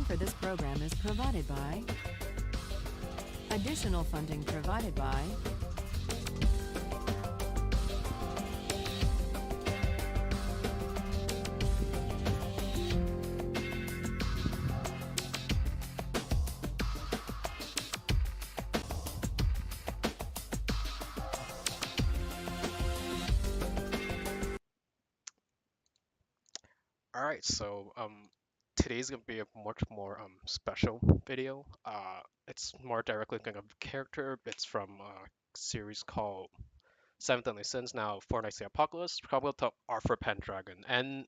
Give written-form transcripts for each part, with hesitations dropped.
for this program is provided by additional funding provided by All right, so today's gonna be a much more special video. It's more directly looking at a character. It's from a series called Seven Deadly Sins. Now, Four Nights the Apocalypse. Probably to Arthur Pendragon. And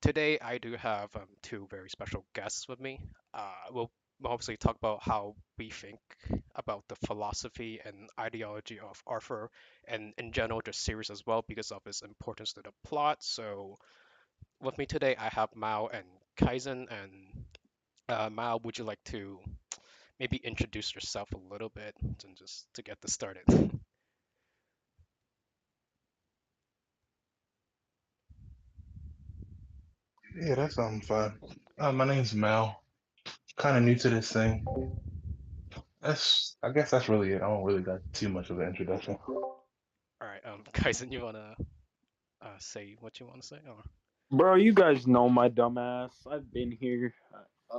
today I do have two very special guests with me. We'll obviously talk about how we think about the philosophy and ideology of Arthur, and in general the series as well because of its importance to the plot. So with me today, I have Mao and Kaizen. And Mao, would you like to maybe introduce yourself a little bit and just to get this started? Yeah, that sounds fun. My name's Mel. Kind of new to this thing. I guess that's really it. I don't really got too much of an introduction. All right, Kaizen, you wanna say what you want to say? Or Bro, you guys know my dumbass. I've been here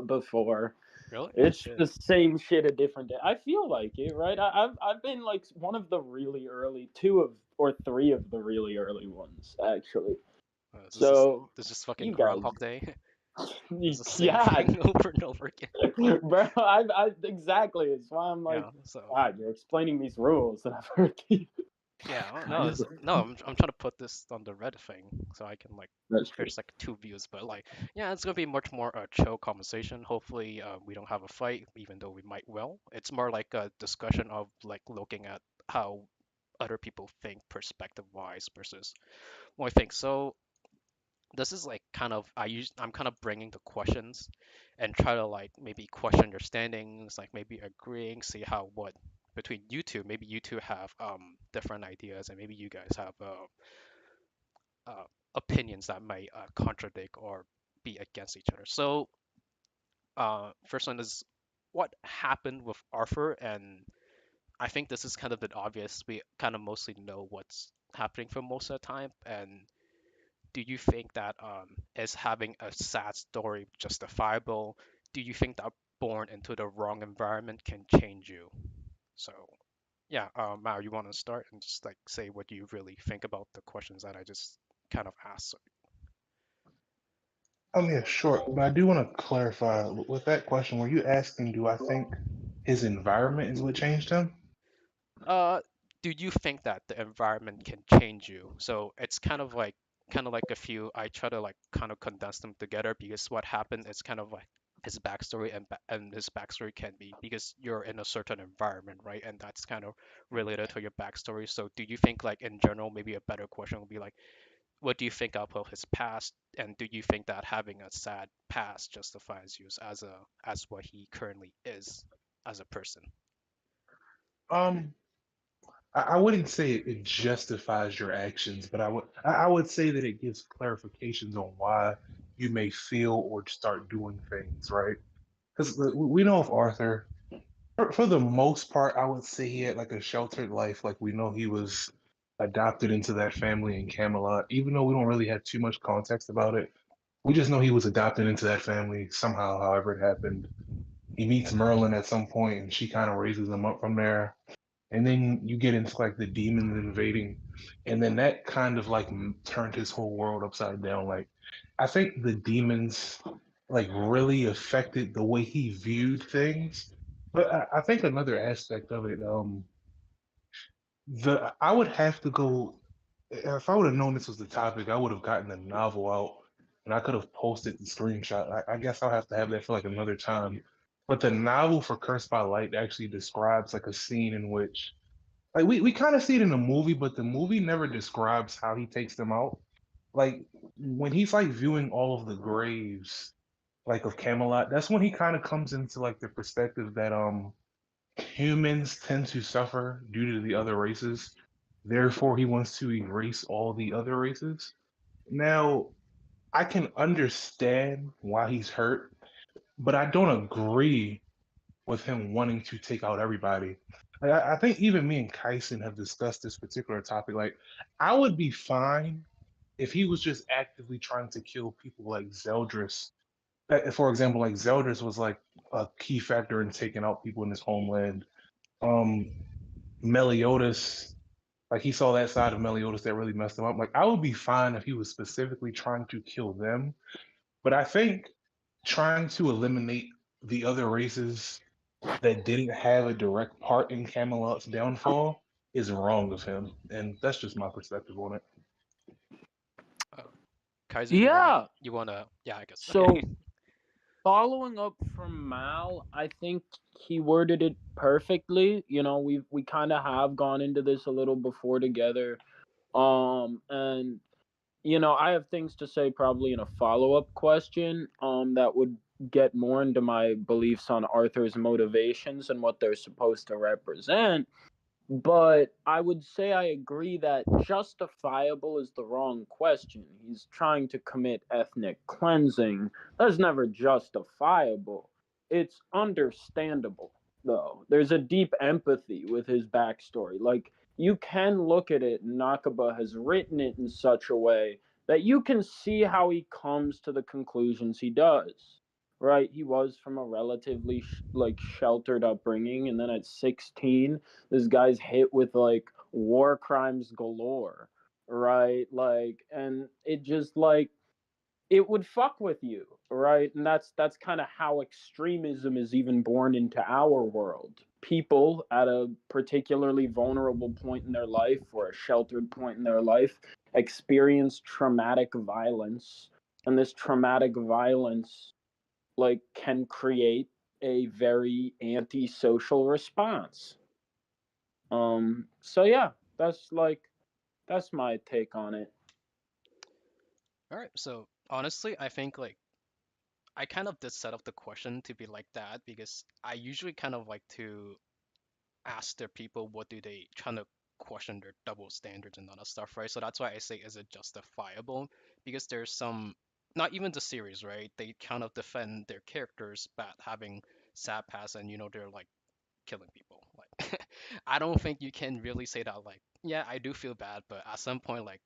before. really? Oh It's shit. the same shit a different day. I feel like it, right? I've been like one of the really early, two of or three of the really early ones actually. This is So this is fucking you guys, Groundhog Day. It's the same yeah, thing over and over again. bro. I exactly. It's why I'm like, Yeah. So God, you're explaining these rules that I've heard. yeah. No, Jesus. no. I'm trying to put this on the Reddit thing so I can like That's true. there's like two views, but like yeah, it's gonna be much more a chill conversation. Hopefully, we don't have a fight, even though we might well. It's more like a discussion of like looking at how other people think perspective wise versus what I think. So this is like kind of I'm kind of bringing the questions and try to like maybe question understandings, like maybe agreeing, see how what between you two, maybe you two have different ideas, and maybe you guys have uh, opinions that might contradict or be against each other. So first one is what happened with Arthur, and I think this is kind of the obvious. We kind of mostly know what's happening for most of the time, and do you think that is having a sad story justifiable? Do you think that born into the wrong environment can change you? So yeah, Mao, you want to start and just like say what you really think about the questions that I just kind of asked? Yeah, sure. But I do want to clarify with that question. Were you asking, do I think his environment is what changed him? Uh, do you think that the environment can change you? So it's kind of like a few. I try to like kind of condense them together because what happened is kind of like his backstory and his backstory can be because you're in a certain environment, right? And that's kind of related to your backstory. So do you think like in general, maybe a better question would be like, what do you think of his past, and do you think that having a sad past justifies you as what he currently is as a person? Um, I wouldn't say it justifies your actions, but I would say that it gives clarifications on why you may feel or start doing things, right? Because we know of Arthur. For the most part, I would say he had like a sheltered life. Like we know he was adopted into that family in Camelot, even though we don't really have too much context about it. We just know he was adopted into that family somehow, however it happened. He meets Merlin at some point, and she kind of raises him up from there. And then you get into like the demons invading, and then that kind of like turned his whole world upside down. Like I think the demons like really affected the way he viewed things. But I think another aspect of it, the I would have to go if I would have known this was the topic, I would have gotten the novel out and I could have posted the screenshot. I guess I'll have to have that for like another time. But the novel for Cursed by Light actually describes like a scene in which like we kind of see it in the movie, but the movie never describes how he takes them out. Like when he's like viewing all of the graves like of Camelot, that's when he kind of comes into like the perspective that humans tend to suffer due to the other races. Therefore, he wants to erase all the other races. Now, I can understand why he's hurt. but I don't agree with him wanting to take out everybody. I think even me and Kyson have discussed this particular topic. Like, I would be fine if he was just actively trying to kill people like Zeldris. For example, like Zeldris was like a key factor in taking out people in his homeland. Um, Meliodas, like he saw that side of Meliodas that really messed him up. Like, I would be fine if he was specifically trying to kill them. But I think trying to eliminate the other races that didn't have a direct part in Camelot's downfall is wrong of him, and that's just my perspective on it. Uh, Kaiser, Yeah. you wanna, yeah, I guess. So following up from Mal, I think he worded it perfectly. You know, we kind of have gone into this a little before together. And you know, I have things to say probably in a follow-up question that would get more into my beliefs on Arthur's motivations and what they're supposed to represent. But I would say I agree that justifiable is the wrong question. He's trying to commit ethnic cleansing. That's never justifiable. It's understandable, though. There's a deep empathy with his backstory. Like, you can look at it, and Nakaba has written it in such a way that you can see how he comes to the conclusions he does. Right? He was from a relatively like sheltered upbringing, and then at 16 this guy's hit with like war crimes galore, right? Like, and it just like it would fuck with you, right? And that's kind of how extremism is even born into our world. People at a particularly vulnerable point in their life or a sheltered point in their life experience traumatic violence, and this traumatic violence like can create a very antisocial response. So yeah, that's my take on it. All right, so honestly, I think like I kind of did set up the question to be like that because I usually kind of like to ask their people what do they trying to question their double standards and all that stuff, right? So that's why I say is it justifiable? Because there's some not even the series, right? They kind of defend their characters about having sad past and they're like killing people. Like I don't think you can really say that like, yeah, I do feel bad, but at some point like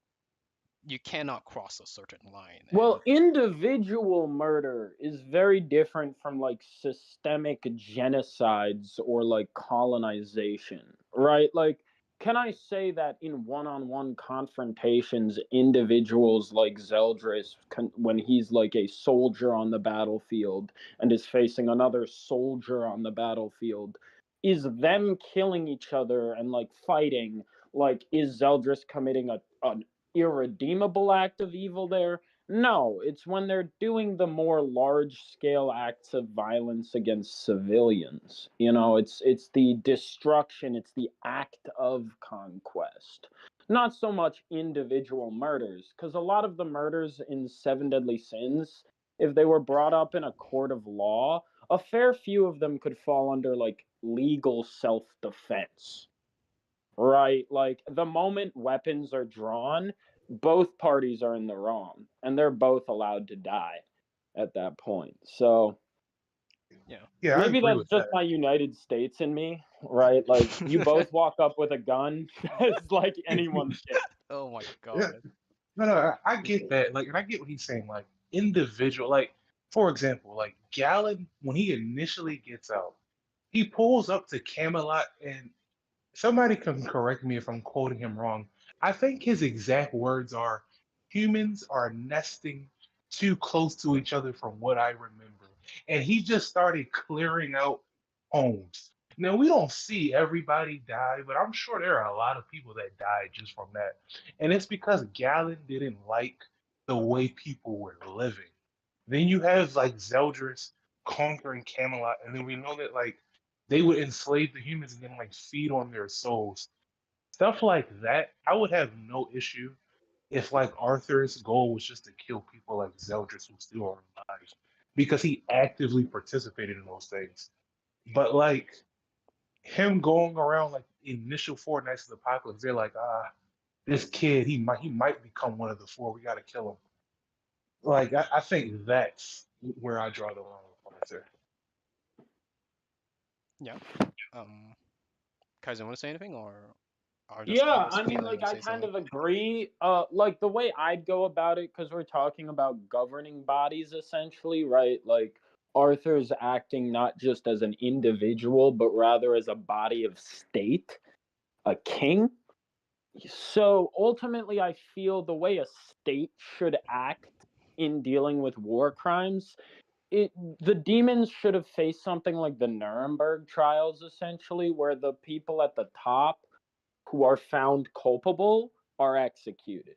you cannot cross a certain line and Well, individual murder is very different from like systemic genocides or like colonization, right? Like, can I say that in one-on-one confrontations, individuals like Zeldris, when he's like a soldier on the battlefield and is facing another soldier on the battlefield, is them killing each other and like fighting? Like, is Zeldris committing an irredeemable act of evil there? No, it's when they're doing the more large scale acts of violence against civilians. You know, it's the destruction, it's the act of conquest. Not so much individual murders, because a lot of the murders in Seven Deadly Sins, if they were brought up in a court of law, a fair few of them could fall under like legal self defense, right? Like the moment weapons are drawn, both parties are in the wrong and they're both allowed to die at that point. So yeah. Yeah, I maybe agree that's with just that. my United States in me, right? Like you both walk up with a gun, it's like anyone's kid. Oh my Yeah, god. no, no, I get that. Like, and I get what he's saying. Like, individual, like, for example, like Galen, when he initially gets out, he pulls up to Camelot, and somebody can correct me if I'm quoting him wrong. I think his exact words are, "Humans are nesting too close to each other," from what I remember. And he just started clearing out homes. Now, we don't see everybody die, but I'm sure there are a lot of people that died just from that. And it's because Galen didn't like the way people were living. Then you have like Zeldris conquering Camelot, and then we know that like they would enslave the humans and then like feed on their souls. Stuff like that, I would have no issue if like Arthur's goal was just to kill people like Zeldris who still are alive, because he actively participated in those things. But like him going around like initial four nights of the apocalypse, they're like, this kid, he might become one of the four. We gotta kill him. Like I think that's where I draw the line. Arthur. Yeah. Kaizen, want to say anything, or Yeah, I'm just I mean, feeling like, to I say kind something? of agree. Like, the way I'd go about it, because we're talking about governing bodies, essentially, right? Like, Arthur's acting not just as an individual, but rather as a body of state, a king. So, ultimately, I feel the way a state should act in dealing with war crimes, it the demons should have faced something like the Nuremberg trials, essentially, where the people at the top who are found culpable are executed.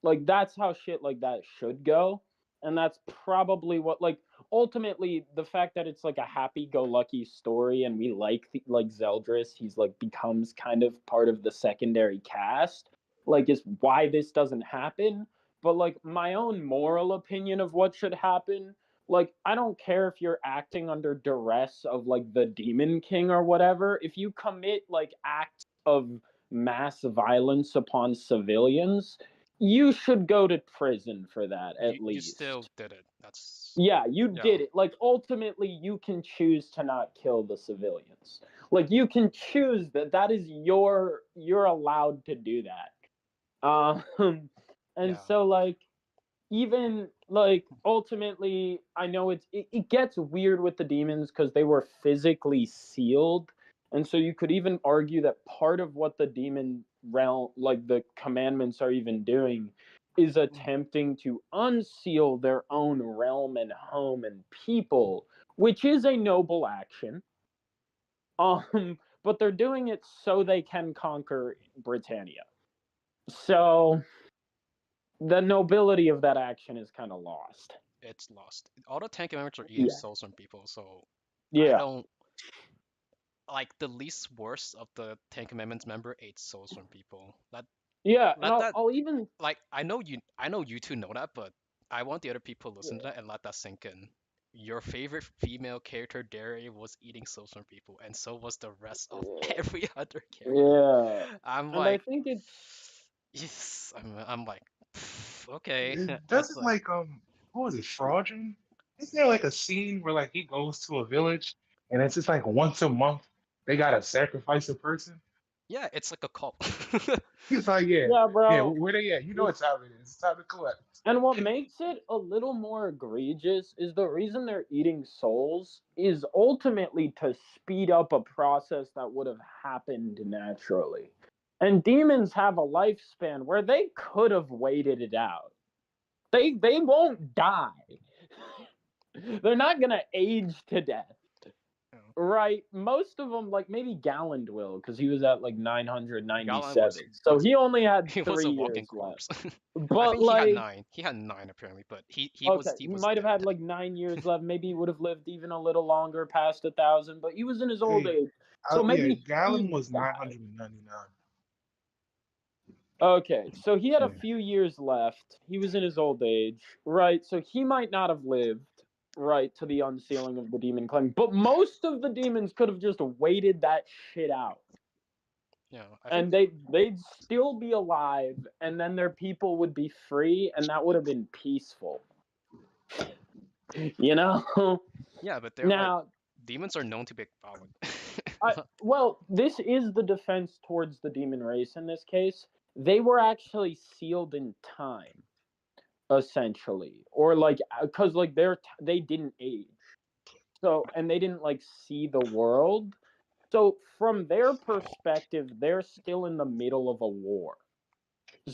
Like, that's how shit like that should go. And that's probably what, like, ultimately the fact that it's like a happy-go-lucky story and we like Zeldris, he's like becomes kind of part of the secondary cast, like, is why this doesn't happen. But like, my own moral opinion of what should happen, like, I don't care if you're acting under duress of like the Demon King or whatever. If you commit like acts of mass violence upon civilians, you should go to prison for that, You at still least. did it. That's Yeah, you yeah. did it. Like, ultimately, you can choose to not kill the civilians. Like, you can choose that. That is you're allowed to do that. And Yeah. so, like, even like, ultimately, I know it gets weird with the demons because they were physically sealed, and so you could even argue that part of what the demon realm, like the commandments, are even doing is attempting to unseal their own realm and home and people, which is a noble action. But they're doing it so they can conquer Britannia. So the nobility of that action is kind of lost. It's lost. All the Ten Commandments are eating Yeah. souls from people, so I Yeah. don't like the least worst of the Ten Commandments member ate souls from people. Yeah, and Let that I'll even like I know you two know that, but I want the other people to listen to that and let that sink in. Your favorite female character, Derry, was eating souls from people, and so was the rest of every other character. yeah, I'm and I like, think it's yes, I'm like, okay, It that's doesn't like, like who is it, Fraudulent? Isn't there like a scene where like he goes to a village and it's just like once a month they gotta sacrifice a person? yeah, it's like a cult. He's like, yeah, yeah, yeah, bro. where they at? You know it's time it is. It's time to collect. And what makes it a little more egregious is the reason they're eating souls is ultimately to speed up a process that would have happened naturally. And demons have a lifespan where they could have waited it out. They won't die. They're not gonna age to death. You Right. Most of them, like maybe Galland will, because he was at like Galen was 997. So he only had he was 3 a years walking left. corpse. I But think he had like, 9. He had 9 apparently, but okay, he he was might have dead. had like 9 years left. Maybe he would have lived even a little longer, past 1,000. But he was in his old Hey, age, so yeah, maybe Galen he was died. 999. Okay, so he had a Yeah. few years left. He was in his old age, right? So he might not have lived right to the unsealing of the demon claim. But most of the demons could have just waited that shit out. Yeah, I think And they'd still be alive, and then their people would be free, and that would have been peaceful. You know? yeah, but they're like Now, demons are known to be violent. well, this is the defense towards the demon race in this case. They were actually sealed in time, essentially, or like, because like they didn't age, so, and they didn't like see the world. So from their perspective, they're still in the middle of a war.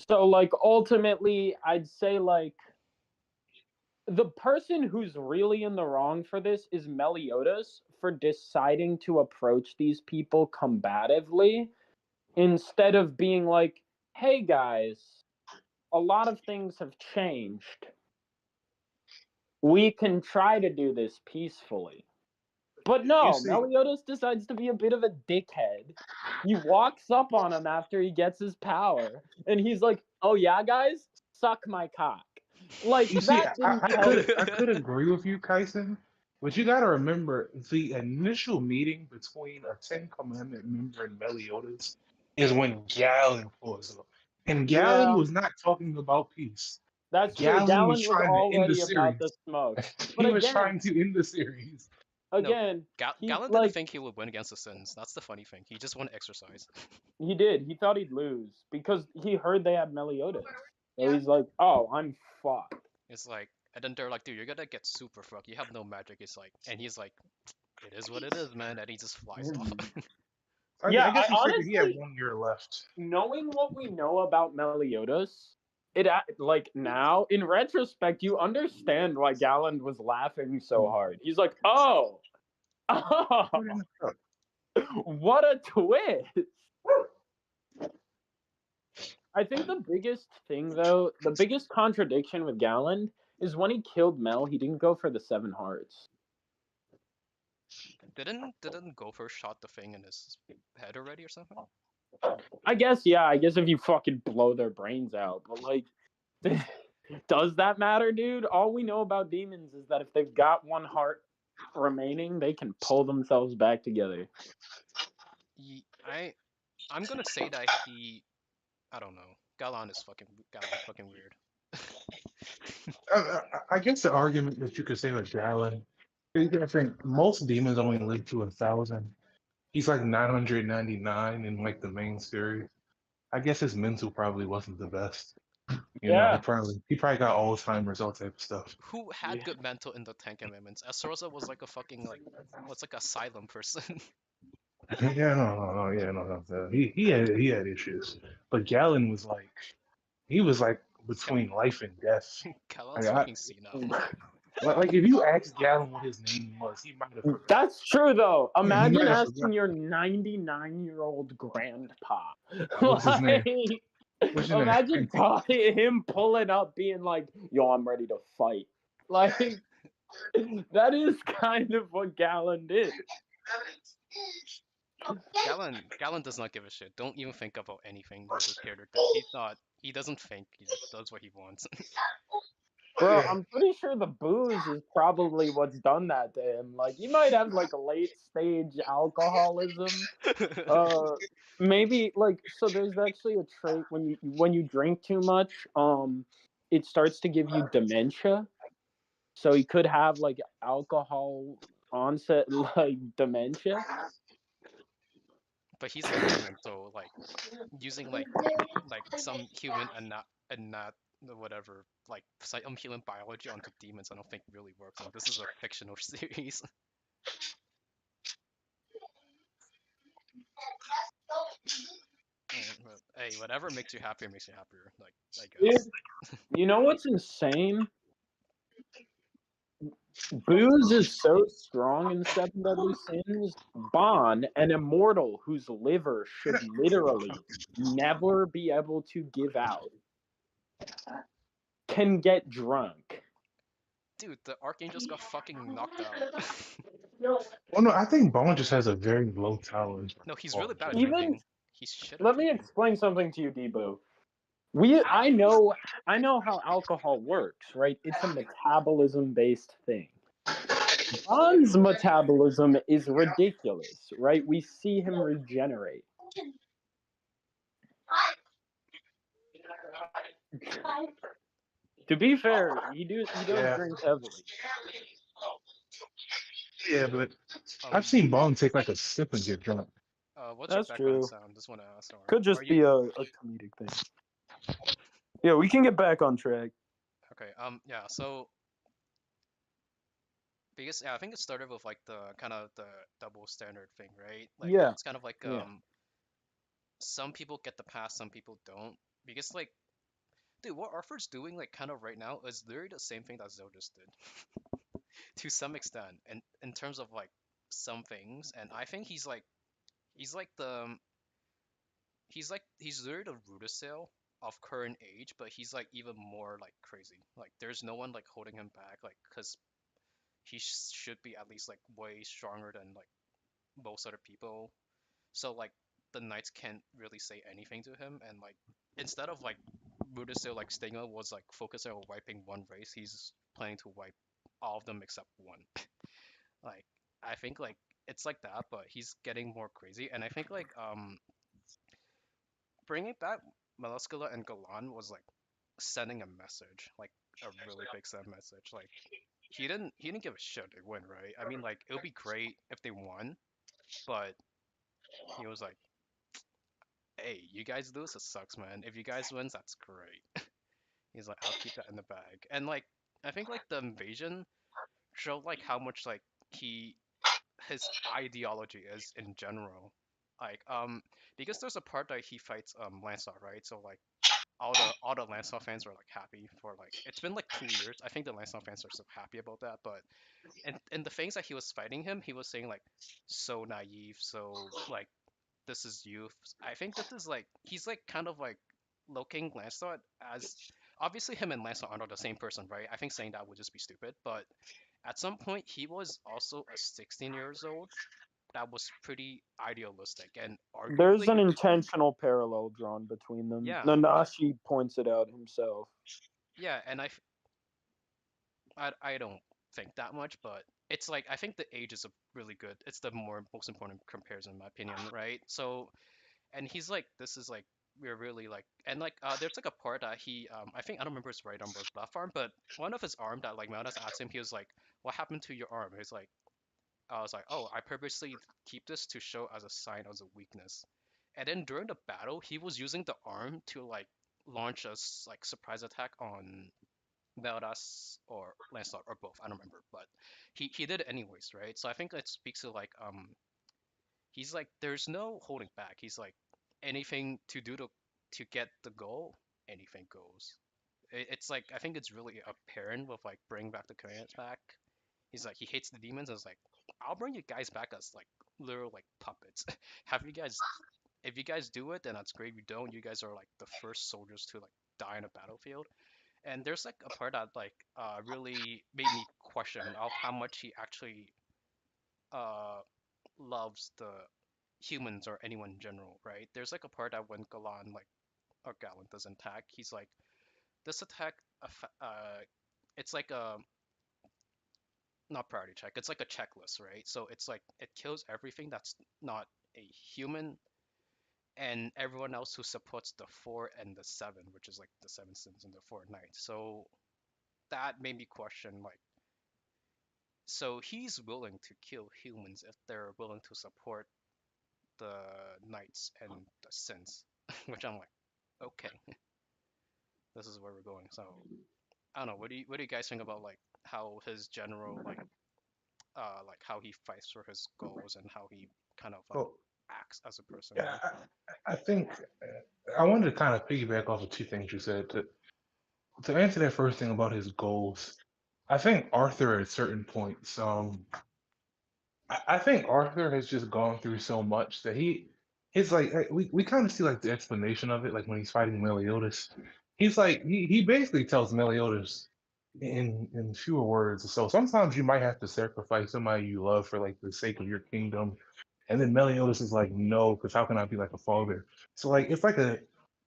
So like, ultimately, I'd say like the person who's really in the wrong for this is Meliodas for deciding to approach these people combatively instead of being like, hey guys, a lot of things have changed. We can try to do this peacefully. But You no, see, Meliodas decides to be a bit of a dickhead. He walks up on him after he gets his power, and he's like, oh yeah, guys, suck my cock. Like, you see, that didn't help. I could agree with you, Kyson, but you got to remember the initial meeting between a Ten Commandment member and Meliodas is when Galen pulls up, and Galen Yeah. was not talking about peace. That's true. Gallon was Gallon was trying to end the already about the series. smoke. But He was again, trying to end the series. No, again, he Galen didn't like think he would win against the Sins. That's the funny thing. He just wanted exercise. he did. He thought he'd lose because he heard they had Meliodas. So he's like, "Oh, I'm fucked." It's like, and then they're like, dude, you're gonna get super fucked. You have no magic. It's like, and he's like, it is what it is, man. And he just flies off. Yeah, I guess I he figured he had honestly, 1 year left. knowing what we know about Meliodas, like now in retrospect, you understand why Galland was laughing so hard. He's like, "Oh, oh, what a twist!" I think the biggest thing, though, the biggest contradiction with Galland is when he killed Mel, he didn't go for the 7 hearts. Didn't Gopher shot the thing in his head already or something? I guess, yeah, I guess if you fucking blow their brains out, but like, does that matter, dude? All we know about demons is that if they've got 1 heart remaining, they can pull themselves back together. I'm gonna say that I don't know. Galan's fucking weird. I guess the argument that you could say with Gallon, I think most demons only live to 1,000. He's like 999 in like the main series. I guess his mental probably wasn't the best. You know, Yeah. he probably got Alzheimer's, all type of stuff. Who had Yeah. good mental in the Ten Commandments? Esrosa was like a fucking what's like a silent person. Yeah, no. He had issues, but Gallon was like he was like between life and death. Galan's Like, fucking senile. like if you asked Gallon what his name was, he might have forgotten. That's true, though. Yeah, he Imagine might have asking forgotten. your 99-year-old grandpa. What's his name? Like, What's your imagine name? him pulling up, being like, "Yo, I'm ready to fight." Like, that is kind of what Gallon did. Galen does not give a shit. Don't even think about anything with his character. He doesn't think. He just does what he wants. Bro, Yeah. I'm pretty sure the booze is probably what's done that to him. Like, he might have like a late stage alcoholism. Maybe like, so there's actually a trait when you drink too much, it starts to give you dementia. So he could have like alcohol onset like dementia. But he's a demon, so like using like some human and not whatever some human biology onto demons, I don't think really works. And this is a fictional series. But, hey, whatever makes you happier makes you happier. Like I guess. You know what's insane? Booze is so strong in Seven Deadly Sins. Bon, an immortal whose liver should literally never be able to give out, can get drunk. Dude, the Archangels got fucking knocked out. Well, no, I think Bone just has a very low tolerance. No, he's really bad at Even- drinking. He's shit at Let me drinking. explain something to you, Debo. I know how alcohol works, right? It's a metabolism based thing. Bon's metabolism is ridiculous, right? We see him regenerate. To be fair, he does Yeah. drink heavily. Yeah, but I've seen Bone take like a sip and get drunk. What's That's your background true. sound? Just want to ask. Could just be a comedic thing. Yeah, we can get back on track. Okay. Yeah. So because I think it started with like the kind of the double standard thing, right? Like Yeah. it's kind of like Yeah. some people get the pass, some people don't. Because like, dude, what Arthur's doing like kind of right now is literally the same thing that Zoe just did, to some extent, and in terms of like some things. And I think he's like he's literally the Rudisale of current age, but he's like even more like crazy. Like there's no one like holding him back, like because he should be at least like way stronger than like most other people. So like the knights can't really say anything to him, and like instead of like Rudisale like Stigma was like focusing on wiping one race, he's planning to wipe all of them except one. Like I think like it's like that, but he's getting more crazy, and I think like bringing back Melascula and Galan was like sending a message, like a really big send message. Like he didn't give a shit if they win, right? I mean, like it would be great if they won, but he was like, "Hey, you guys lose, it sucks, man. If you guys wins, that's great." He's like, "I'll keep that in the bag." And like I think like the invasion showed like how much like he his ideology is in general. Like because there's a part that he fights Lancelot, right? So like all the Lancelot fans are like happy for like it's been like 2 years. I think the Lancelot fans are so happy about that. But and the things that he was fighting him, he was saying like so naive, so like this is youth. I think that is like he's like kind of like looking Lancelot as obviously him and Lancelot are not the same person, right? I think saying that would just be stupid. But at some point he was also a 16 years old that was pretty idealistic and There's arguably an intentional parallel drawn between them. yeah Nanashi points it out himself. yeah and I don't think that much, but it's like I think the age is a really good. It's the most important comparison in my opinion, right? So and he's like, this is like we're really like and like there's like a part that he I think I don't remember his right arm or his left arm, but one of his arm that like Meldas asked him, he was like, "What happened to your arm?" He's like, I was like, "Oh, I purposely keep this to show as a sign as a weakness." And then during the battle, he was using the arm to like launch a like surprise attack on Meldas or Lancelot or both. I don't remember, but he did it anyways, right? So I think that speaks to like he's like there's no holding back. He's like anything to do to get the goal, anything goes. It's like I think it's really apparent with like bring back the commanders back. He's like he hates the demons. And it's like I'll bring you guys back as like literal like puppets. Have you guys if you guys do it, then that's great. If you don't, you guys are like the first soldiers to like die in a battlefield. And there's like a part that like really made me question of how much he actually uh loves the humans or anyone in general, right? There's like a part that when Galan like or Galen does not attack, he's like this attack it's like a not priority check, it's like a checklist, right? So it's like it kills everything that's not a human and everyone else who supports the four and the seven, which is like the seven sins and the four knights. So that made me question like so he's willing to kill humans if they're willing to support the knights and the sins, which I'm like, okay, this is where we're going. So I don't know. What do you guys think about like how his general like how he fights for his goals and how he kind of like Well, acts as a person, yeah, right? I think I wanted to kind of piggyback off of two things you said. To answer that first thing about his goals, I think Arthur at certain points, I think Arthur has just gone through so much that his like we kind of see like the explanation of it, like when he's fighting Meliodas. He's like he basically tells Meliodas in fewer words. So sometimes you might have to sacrifice somebody you love for like the sake of your kingdom. And then Meliodas is like, no, because how can I be like a father? So like it's like a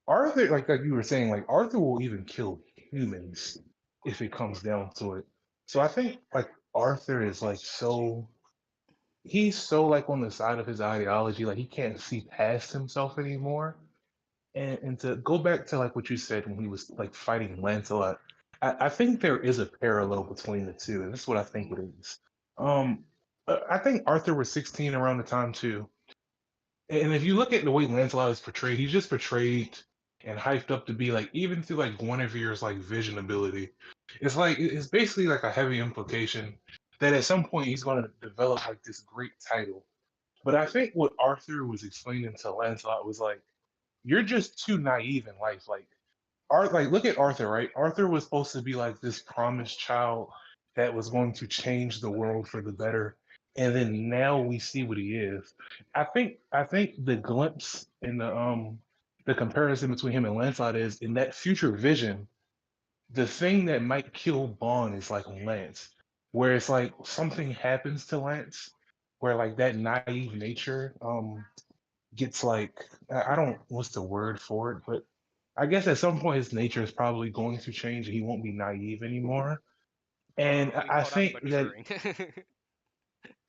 Arthur, like you were saying, like Arthur will even kill humans if it comes down to it. So I think like Arthur is like he's so like on the side of his ideology, like he can't see past himself anymore. And to go back to like what you said when he was like fighting Lancelot, I think there is a parallel between the two, and this is what I think it is. Um, I think Arthur was 16 around the time too, and if you look at the way Lancelot is portrayed, he's just portrayed and hyped up to be like even through like Guinevere's like vision ability. It's like it's basically like a heavy implication that at some point he's going to develop like this great title. But I think what Arthur was explaining to Lancelot was like, you're just too naive in life. Like like look at Arthur, right? Arthur was supposed to be like this promised child that was going to change the world for the better. And then now we see what he is. I think the glimpse in the comparison between him and Lancelot is in that future vision, the thing that might kill Bond is like Lance, where it's like something happens to Lance, where like that naive nature gets like I don't what's the word for it, but I guess at some point his nature is probably going to change and he won't be naive anymore. And We I call that think that maturing.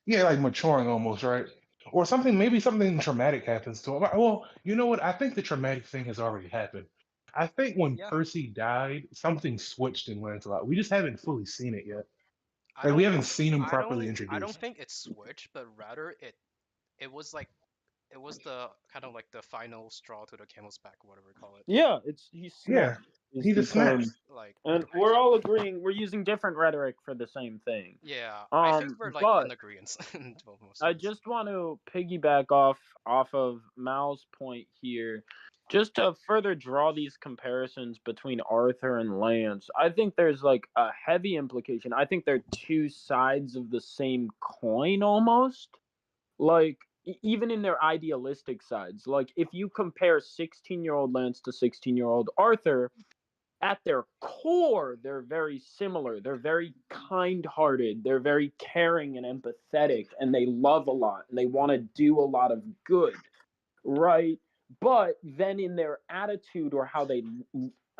yeah, like maturing almost, right? Or something maybe something traumatic happens to him. Well, you know what? I think the traumatic thing has already happened. I think when Yeah, Percy died, something switched in Lancelot. We just haven't fully seen it yet. I Like we don't, haven't seen him I properly don't, I don't introduced. think it switched, but rather it was like it was the kind of like the final straw to the camel's back, whatever we call it. Yeah, he Yeah, snapped is he the just term, snaps. Like, and we're all agreeing. We're using different rhetoric for the same thing. yeah, I think we're like in But agreement in both most I things. just want to piggyback off of Mal's point here, just to further draw these comparisons between Arthur and Lance. I think there's like a heavy implication. I think they're two sides of the same coin almost. Like even in their idealistic sides. Like if you compare 16-year-old Lance to 16-year-old Arthur, at their core, they're very similar. They're very kind hearted. They're very caring and empathetic, and they love a lot and they want to do a lot of good, right? But then in their attitude or how they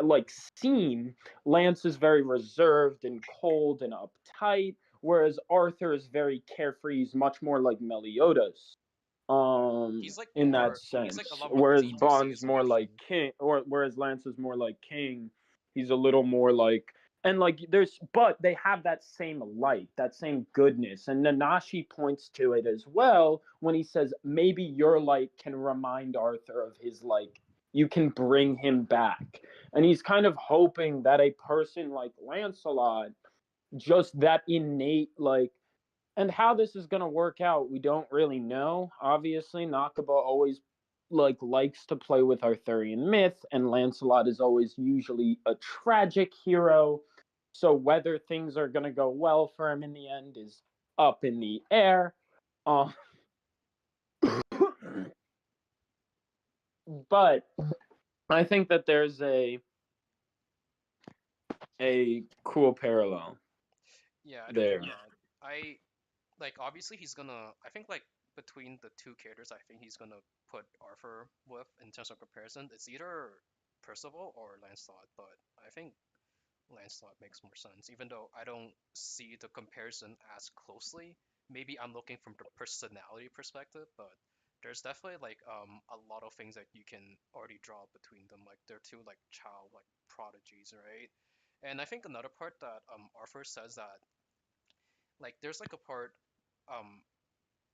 like seem, Lance is very reserved and cold and uptight, whereas Arthur is very carefree. He's much more like Meliodas He's like in that more, he's like a sense, lot more whereas easy to see Bond's his more like emotion. king, or whereas Lance is more like king. He's a little more like, and like there's, but they have that same light, that same goodness, and Nanashi points to it as well when he says maybe your light can remind Arthur of his, like, you can bring him back. And he's kind of hoping that a person like Lancelot, just that innate, like, and how this is going to work out, we don't really know. Obviously, Nakaba always likes to play with Arthurian myth, and Lancelot is always usually a tragic hero. So whether things are going to go well for him in the end is up in the air. Uh, but I think that there's a cool parallel Yeah, I do there. get that. I like obviously he's gonna. I think like between the two characters, I think he's gonna put Arthur with in terms of comparison. It's either Percival or Lancelot, but I think Lancelot makes more sense, even though I don't see the comparison as closely. Maybe I'm looking from the personality perspective, but there's definitely like a lot of things that you can already draw between them. Like they're two like child like prodigies, right? And I think another part that Arthur says that like there's like a part um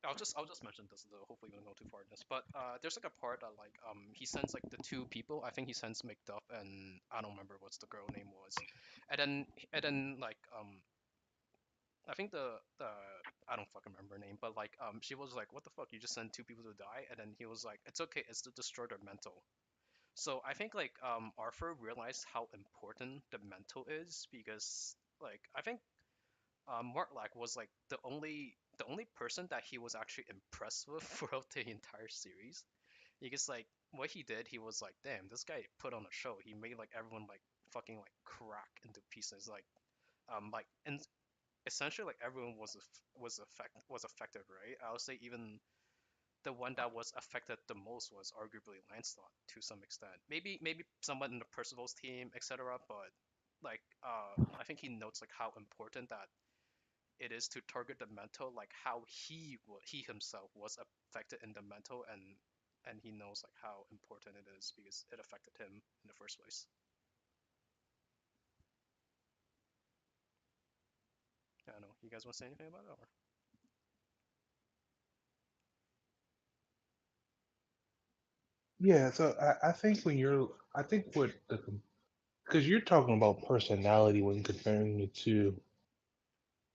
I'll just mention this though. Hopefully we don't go too far in this. But there's like a part that like he sends like the two people. I think he sends Macduff and I don't remember what's the girl name was. And then like I think the I don't fucking remember her name, but like she was like, what the fuck? You just send two people to die? And then he was like, it's okay, it's to destroy their mental. So I think like Arthur realized how important the mental is because like I think Mortlack was like the only person that he was actually impressed with throughout the entire series. Because like what he did, he was like, damn, this guy put on a show. He made like everyone like fucking like crack into pieces. Like and essentially like everyone was affected, right? I would say even the one that was affected the most was arguably Lancelot to some extent. Maybe someone in the Percival's team, etc. But like I think he notes like how important that it is to target the mental, like how he himself was affected in the mental, and he knows like how important it is because it affected him in the first place. I don't know. You guys want to say anything about it? Or? Yeah, so I think when you're, I think what the, because you're talking about personality when comparing the two.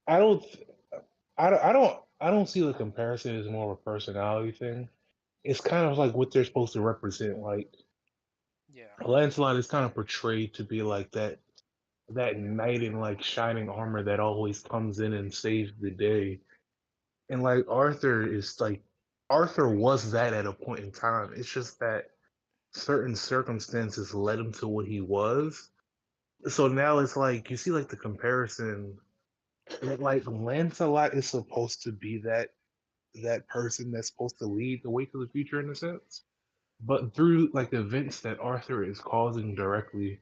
I don't, I don't see the comparison as more of a personality thing. It's kind of like what they're supposed to represent. Like Yeah, Lancelot is kind of portrayed to be like that knight in like shining armor that always comes in and saves the day. And like Arthur was that at a point in time. It's just that certain circumstances led him to what he was. So now it's like you see like the comparison that like Lancelot is supposed to be that person that's supposed to lead the way to the future in a sense. But through like the events that Arthur is causing directly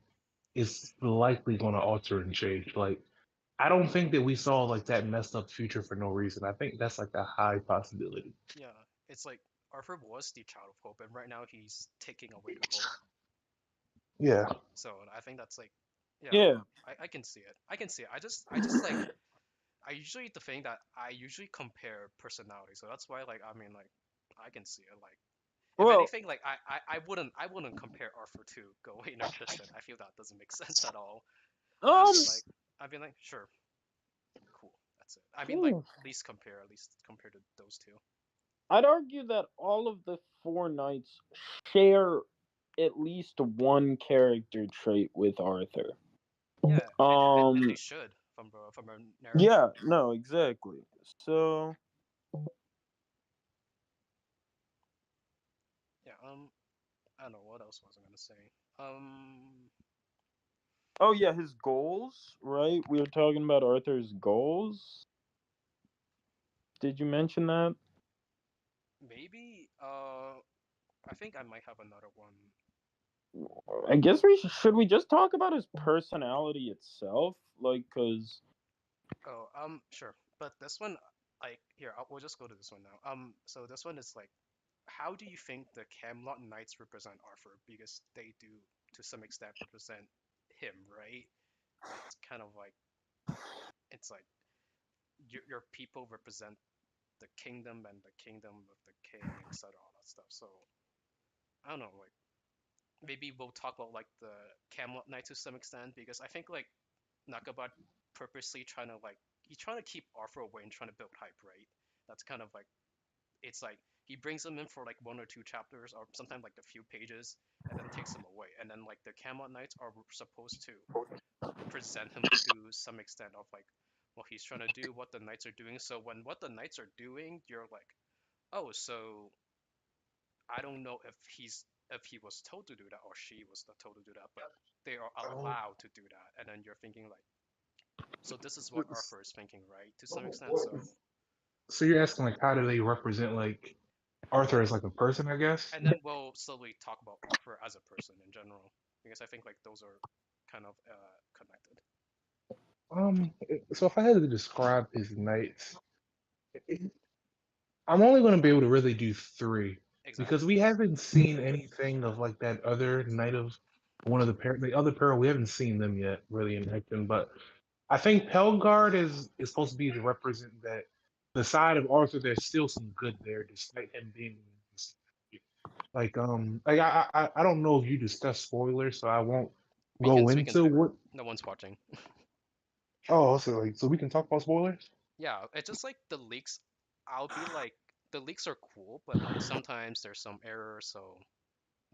is likely gonna alter and change. Like I don't think that we saw like that messed up future for no reason. I think that's like a high possibility. yeah. It's like Arthur was the child of hope, and right now he's taking away the hope. Yeah. So I think that's like, yeah, Yeah. I can see it. I can see it. I just like I usually the thing that I usually compare personality. So that's why like I mean like I can see it. Like if Well, anything, like I wouldn't compare Arthur to Gawain or Tristan. I feel that doesn't make sense at all. um, I'd be like sure, cool, that's it. I mean like hmm, at least compare to those two. I'd argue that all of the four knights share at least one character trait with Arthur. Yeah, and they Um, should from a narrative. yeah, no, exactly. So, Yeah. I don't know what else was I gonna say. Um. oh yeah, his goals, right? We were talking about Arthur's goals. Did you mention that? Maybe. I think I might have another one. I guess should we just talk about his personality itself, like, cause Oh. Sure. But this one, like, here, we'll just go to this one now. So this one is like, how do you think the Camelot Knights represent Arthur? Because they do, to some extent, represent him, right? It's kind of like, it's like your people represent the kingdom and the kingdom of the king, etc. All that stuff. So I don't know, like maybe we'll talk about like the Camelot Knights to some extent because I think like Nakabot purposely trying to like he's trying to keep Arthur away and trying to build hype, right? That's kind of like it's like he brings them in for like one or two chapters or sometimes like a few pages and then takes them away. And then like the Camelot Knights are supposed to present him to some extent of like what he's trying to do, what the knights are doing. So when what the knights are doing, you're like, oh, so I don't know if he was told to do that or she was not told to do that, but they are Oh, allowed to do that. And then you're thinking like, so this is what Arthur is thinking, right? To some extent. So so you're asking like how do they represent like Arthur well, as like a person, I guess? and then we'll slowly talk about Arthur as a person in general because I think like those are kind of connected. So if I had to describe his knights, I'm only going to be able to really do three because Exactly. we haven't seen anything of like that other knight of one of the other peril. We haven't seen them yet really in action, but I think Pelgard is supposed to be to represent that the side of Arthur. There's still some good there, despite him being like I don't know if you discussed spoilers, so I won't go We can into do it. what. No one's watching. Oh, so like so we can talk about spoilers. Yeah, it's just like the leaks. I'll be like, the leaks are cool, but like sometimes there's some errors, so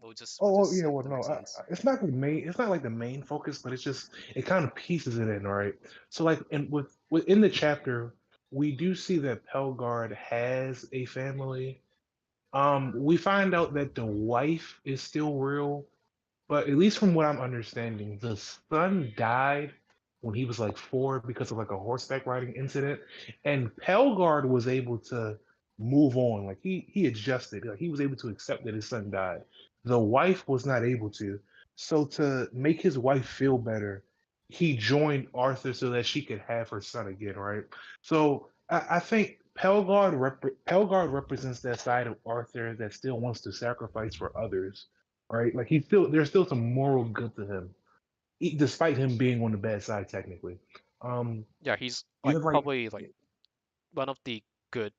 we'll Oh just yeah, say well the no, reasons. it's not the main. It's not like the main focus, but it's just it kind of pieces it in, right? So like, and within the chapter, we do see that Pelgard has a family. We find out that the wife is still real, but at least from what I'm understanding, the son died when he was like 4 because of like a horseback riding incident, and Pelgard was able to move on. Like he adjusted. Like he was able to accept that his son died. The wife was not able to. So to make his wife feel better, he joined Arthur so that she could have her son again. Right. So I think Pelgard represents that side of Arthur that still wants to sacrifice for others, right? Like he's still there's still some moral good to him, despite him being on the bad side technically. Um, Yeah, he's you like have like probably like one of the good,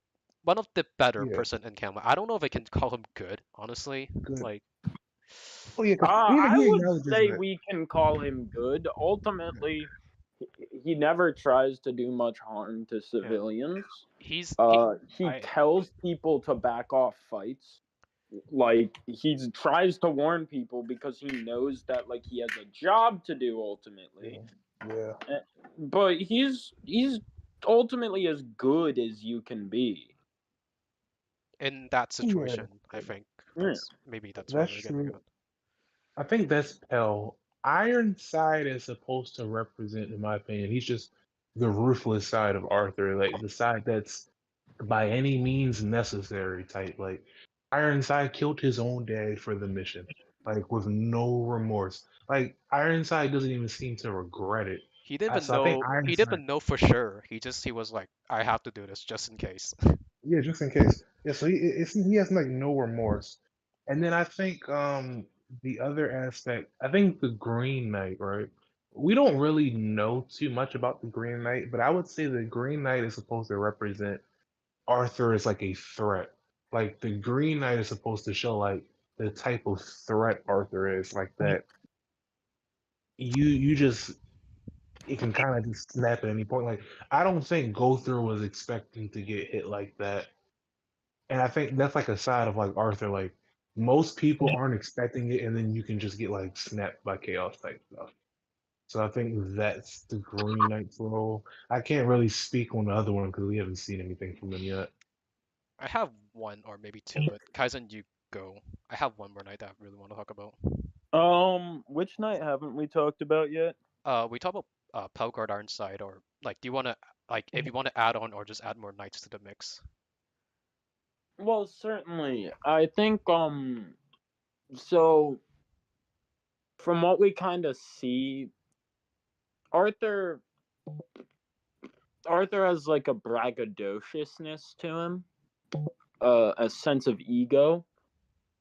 one of the better yeah, person in Camelot. I don't know if I can call him good, honestly. good. Like, Oh yeah, because even I he would acknowledges say that. we can call him good. Yeah. Ultimately, he never tries to do much harm to yeah, civilians. he He I tells people to back off fights. Like he tries to warn people because he knows that like he has a job to do ultimately. Yeah, yeah. Eh, But he's ultimately as good as you can be. in that Yeah, situation, I think Yeah. that's what that's we're getting true. at. I think that's Pell. Ironside is supposed to represent, in my opinion, he's just the ruthless side of Arthur, like the side that's by any means necessary type. Like Ironside killed his own dad for the mission, like with no remorse. Like Ironside doesn't even seem to regret it. So I think He Ironside, didn't know for sure. He was like, I have to do this just in case. yeah, just in case. Yeah, so he has like no remorse. And then I think the other aspect, I think the Green Knight, right? We don't really know too much about the Green Knight, but I would say the Green Knight is supposed to represent Arthur as like a threat. Like the Green Knight is supposed to show like the type of threat Arthur is, like that. You just it can kind of just snap at any point. Like I don't think Gowther was expecting to get hit like that, and I think that's like a side of like Arthur. Like most people aren't expecting it, and then you can just get like snapped by chaos type stuff. So I think that's the Green Knight's role. I can't really speak on the other one because we haven't seen anything from him yet. I have one or maybe two, but Kaizen, you go. I have one more night that I really want to talk about. Which night haven't we talked about yet? We talk about Pelgard Ironside, or like, do you want to like if you want to add on or just add more knights to the mix? Well, certainly. I think so from what we kind of see, Arthur Arthur has like a braggadociousness to him, a sense of ego,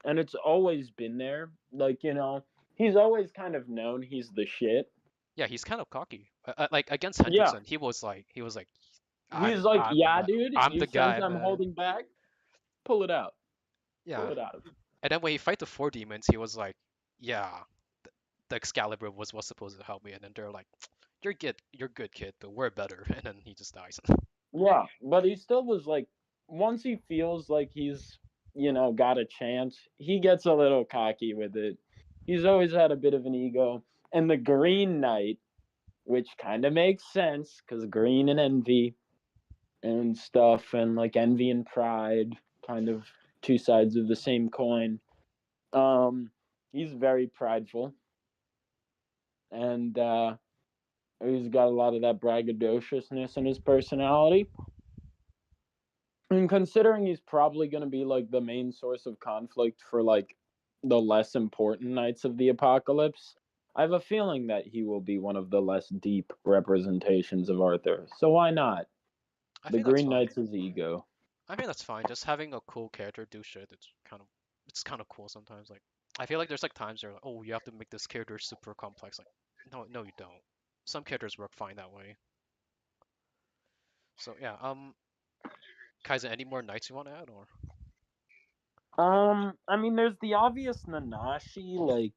and it's always been there. Like, he's always kind of known he's the shit. Yeah, he's kind of cocky. Like against Yeah. Henderson, he was like, He's like, yeah, the, dude, I'm you the sense guy, I'm man. holding back? Pull it out. Yeah. Pull it out. And then when he fight the four demons, he was like, yeah, the Excalibur was what's supposed to help me, and then they're like, you're good, kid, but we're better, and then he just dies. Yeah, but he still was like, once he feels like he's, got a chance, he gets a little cocky with it. He's always had a bit of an ego. And the Green Knight, which kind of makes sense because green and envy and stuff, and like envy and pride, kind of two sides of the same coin. He's very prideful, and he's got a lot of that braggadociousness in his personality. And considering he's probably going to be like the main source of conflict for like the less important Knights of the Apocalypse, I have a feeling that he will be one of the less deep representations of Arthur. So why not? I The think that's Green fine. Knight's his ego. I think that's fine. Just having a cool character do shit, it's kind of cool sometimes. Like I feel like there's like times where like, oh, you have to make this character super complex. Like no, you don't. Some characters work fine that way. So yeah, Kaizen, any more knights you want to add, or I mean, there's the obvious Nanashi, like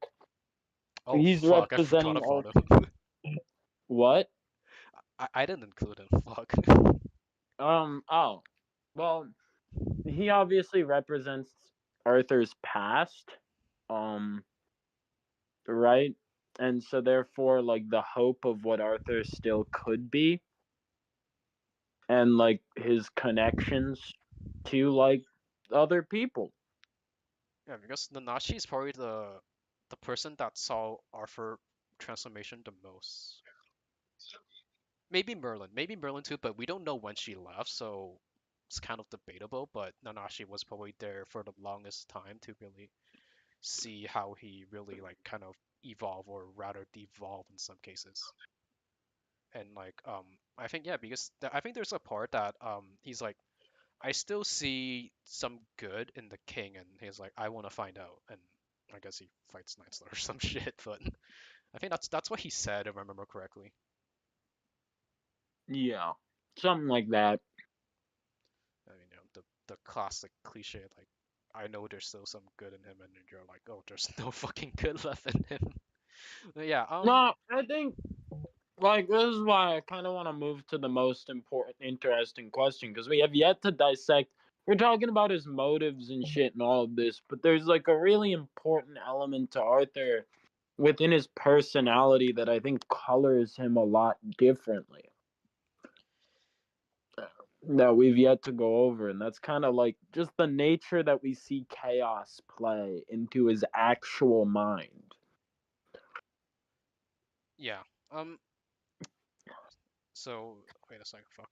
oh he's fuck, I representing forgot about him. what? I didn't include him. Fuck. Oh, well, he obviously represents Arthur's past, um, right? And so therefore, like the hope of what Arthur still could be, and like his connections to like other people. Yeah, because Nanashi is probably the person that saw Arthur transformation the most. Maybe Merlin too, but we don't know when she left, so it's kind of debatable. But Nanashi was probably there for the longest time to really see how he really like kind of evolve or rather devolve in some cases. And like I think yeah, because I think there's a part that he's like I still see some good in the king, and he's like I want to find out, and I guess he fights Nightslayer or some shit, but I think that's what he said if I remember correctly. Yeah, something like that. I mean, the classic cliche like I know there's still some good in him, and then you're like, oh, there's no fucking good left in him. But yeah, No, I think like this is why I kind of want to move to the most important, interesting question because we have yet to dissect. We're talking about his motives and shit and all of this, but there's like a really important element to Arthur within his personality that I think colors him a lot differently that we've yet to go over, and that's kind of like just the nature that we see chaos play into his actual mind. yeah. So wait a second, fuck.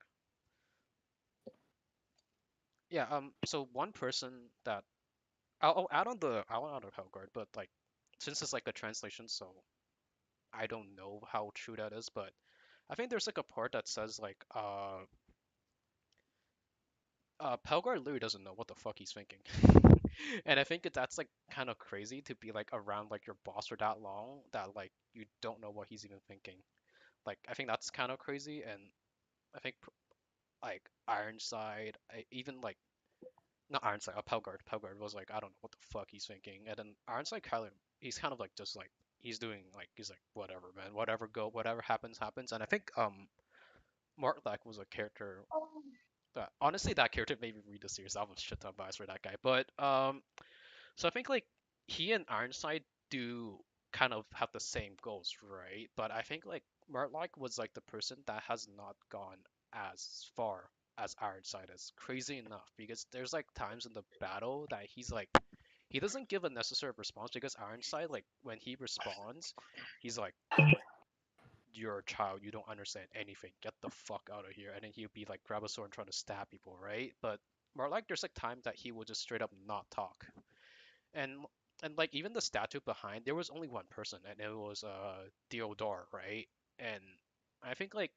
Yeah. So one person that I'll add on the I'll add on Helgard, but like since it's like a translation, so I don't know how true that is, but I think there's like a part that says like Pelgar literally doesn't know what the fuck he's thinking. And I think that's like kind of crazy to be like around like your boss for that long that like you don't know what he's even thinking. Like I think that's kind of crazy, and I think like Ironside, even like not Ironside, Pelgard. Pelgard was like, I don't know what the fuck he's thinking, and then Ironside kind of he's kind of like just like he's doing like he's like whatever man, whatever go, whatever happens happens, and I think Martlak was a character that honestly that character made me read the series. I was shit ton biased for that guy, but so I think like he and Ironside do kind of have the same goals, right? But I think like Martlock was like the person that has not gone as far as Ironside is. Crazy enough, because there's like times in the battle that he's like he doesn't give a necessary response because Ironside like when he responds, he's like you're a child, you don't understand anything. Get the fuck out of here. And then he'll be like grab a sword and trying to stab people, right? But Martlock, there's like times that he will just straight up not talk and like even the statue behind there was only one person and it was Theodore, right? And I think like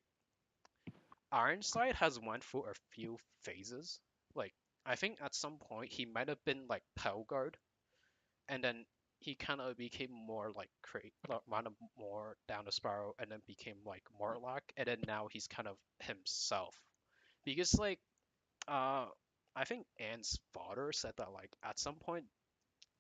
Ironside has went through a few phases. Like I think at some point he might have been like Pelgard, and then he kind of became more like kind of more down the spiral, and then became like Morlock, and then now he's kind of himself. Because like uh I think Anne's father said that like at some point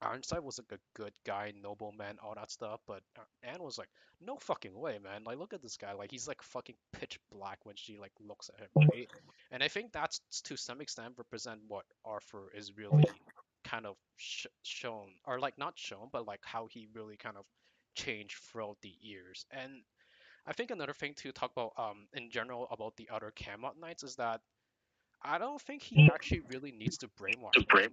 Ironside was like a good guy, nobleman, all that stuff, but Anne was like, no fucking way, man. Like, look at this guy. Like, he's like fucking pitch black when she like looks at him, right? And I think that's to some extent represent what Arthur is really kind of shown, or like not shown, but like how he really kind of changed throughout the years. And I think another thing to talk about, in general about the other Camelot Knights is that I don't think he actually really needs to brainwash them